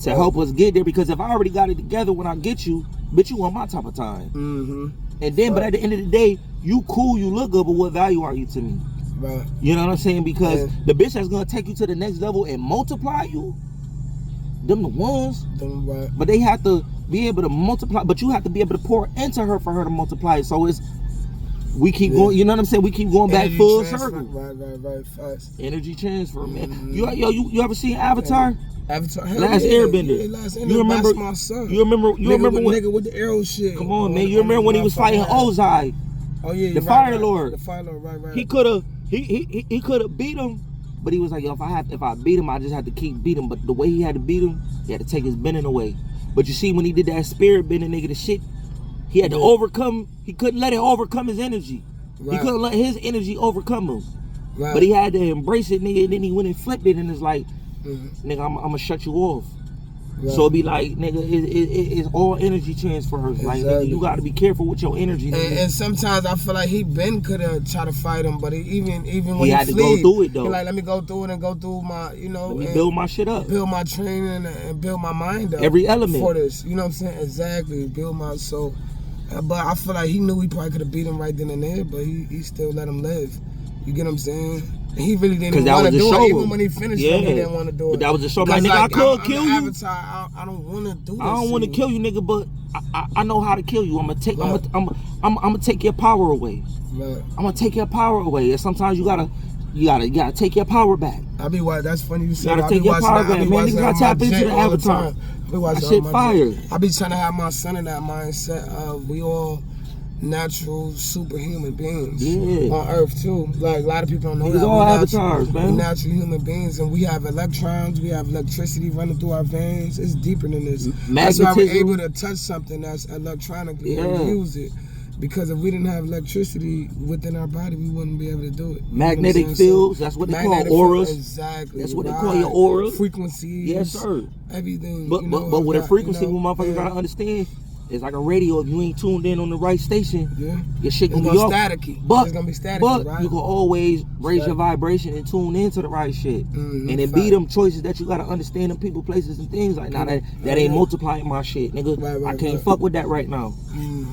to help us get there. Because if I already got it together when I get you, bitch, you on my type of time. And then, but at the end of the day, you cool, you look good, but what value are you to me? Right. You know what I'm saying? Because the bitch that's gonna take you to the next level and multiply you, them the ones. Right. But they have to be able to multiply, but you have to be able to pour into her for her to multiply. So we keep going, you know what I'm saying? We keep going back full circle. Right. Fast. Energy transfer, man. You ever seen Avatar? Last Airbender. You remember? That's my son. You remember when nigga with the arrow shit? Come on, man. You remember when he was fighting Ozai? Oh yeah, the Fire Lord. The Fire Lord, right. He could have beat him, but he was like, yo, if I beat him, I just had to keep beating him. But the way he had to beat him, he had to take his bending away. But you see, when he did that spirit bending, nigga, the shit, he had to overcome. He couldn't let it overcome his energy. Right. He couldn't let his energy overcome him. Right. But he had to embrace it, nigga. And then he went and flipped it, and it's like, nigga, I'm gonna shut you off. Right. So it'd be like, nigga, it's all energy transfers. Exactly. Like, nigga, you gotta be careful with your energy. And sometimes I feel like could have tried to fight him, but even when he had to go through it though. He like, let me go through it and go through my, let me build my shit up, build my training and build my mind up. Every element for this, you know what I'm saying? Exactly, build my soul. But I feel like he knew he probably could have beat him right then and there, but he still let him live. You get what I'm saying? And he really didn't want to do it. Even when he finished it, he didn't want to do it. But that was the show. Like, nigga, I could kill you. Avatar, I don't want to do this. I don't want to kill you, nigga, but I know how to kill you. I'm gonna take your power away. Right. I'm gonna take your power away. And sometimes you gotta take your power back. That's funny you said. You gotta take your power back, man. Niggas gotta tap into the Avatar. That shit fire. I be trying to have my son in that mindset of we all natural superhuman beings on Earth too. Like a lot of people don't know that. All avatars, man. We're natural human beings, and we have electrons, we have electricity running through our veins. It's deeper than this. That's why we're able to touch something that's electronically and use it. Because if we didn't have electricity within our body, we wouldn't be able to do it. Magnetic fields, that's what they call auras. Exactly. That's what they call your aura. Frequencies. Yes, sir. Everything. But with a frequency, what motherfuckers gotta understand, It's like a radio. If you ain't tuned in on the right station, your shit gonna be off. Staticky. But it's gonna be staticky, but right? you can always raise your vibration and tune into the right shit. And it be them choices that you gotta understand them people, places, and things like that ain't multiplying my shit, nigga. I can't fuck with that right now.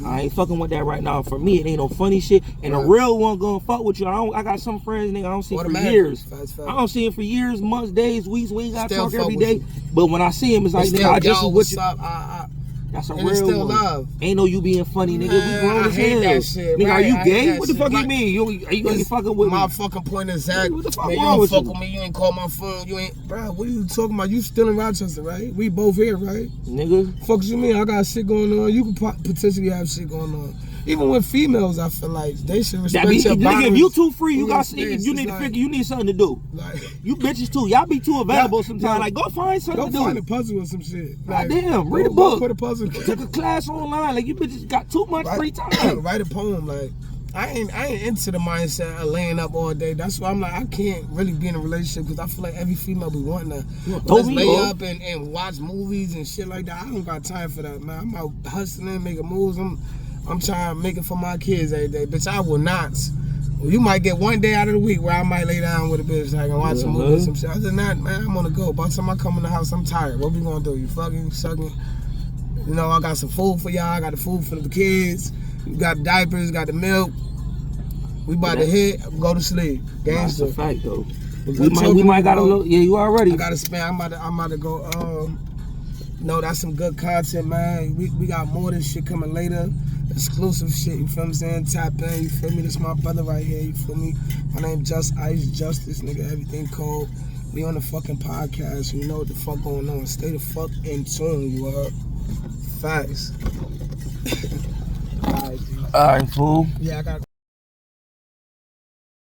I ain't fucking with that right now. For me, it ain't no funny shit. And a real one gonna fuck with you. I got some friends, nigga, I don't see for years. I don't see him for years, months, days, weeks. We ain't gotta talk every day. But when I see him, it's like, nigga, I just was with you. That's a real one. Love. Ain't no you being funny, nigga. We grown as hell. That shit, nigga, are you gay? What the fuck you mean? Are you gonna fucking with me? My fucking point is, Zach, what the fuck man, you don't fuck with me. You ain't call my phone. You ain't, bro. What are you talking about? You still in Rochester, right? We both here, right? Nigga. Fuck you mean? I got shit going on. You could potentially have shit going on. Even with females, I feel like they should respect your boundaries. If you too free, you got you need to figure. You need something to do. Like, you bitches too. Y'all be too available sometimes. Like, go find something to do. Go find a puzzle or some shit. Like, damn, read a book. Put a puzzle. Take a class online. Like, you bitches got too much free time. Write a poem. Like, I ain't into the mindset of laying up all day. That's why I'm like, I can't really be in a relationship because I feel like every female be wanting to lay up and watch movies and shit like that. I don't got time for that, man. I'm out hustling, making moves. I'm trying to make it for my kids every day. Bitch, I will not. Well, you might get one day out of the week where I might lay down with a bitch like and watch some movies, some shit. Other than that, man, I'm on the go. By the time I come in the house, I'm tired. What we gonna do? You fucking, sucking? You know, I got some food for y'all. I got the food for the kids. You got diapers, got the milk. We about to hit, go to sleep. Gangster. That's a fact, though. We might got a little. Yeah, you already. I gotta spend. I'm about to go. No, that's some good content, man. We got more of this shit coming later. Exclusive shit, you feel what I'm saying? Tap in, you feel me? This my brother right here, you feel me? My name Just Ice Justice, nigga, everything cold. We on the fucking podcast, you know what the fuck going on. Stay the fuck in tune, you heard? Facts. Alright, Alright, fool. Yeah, I got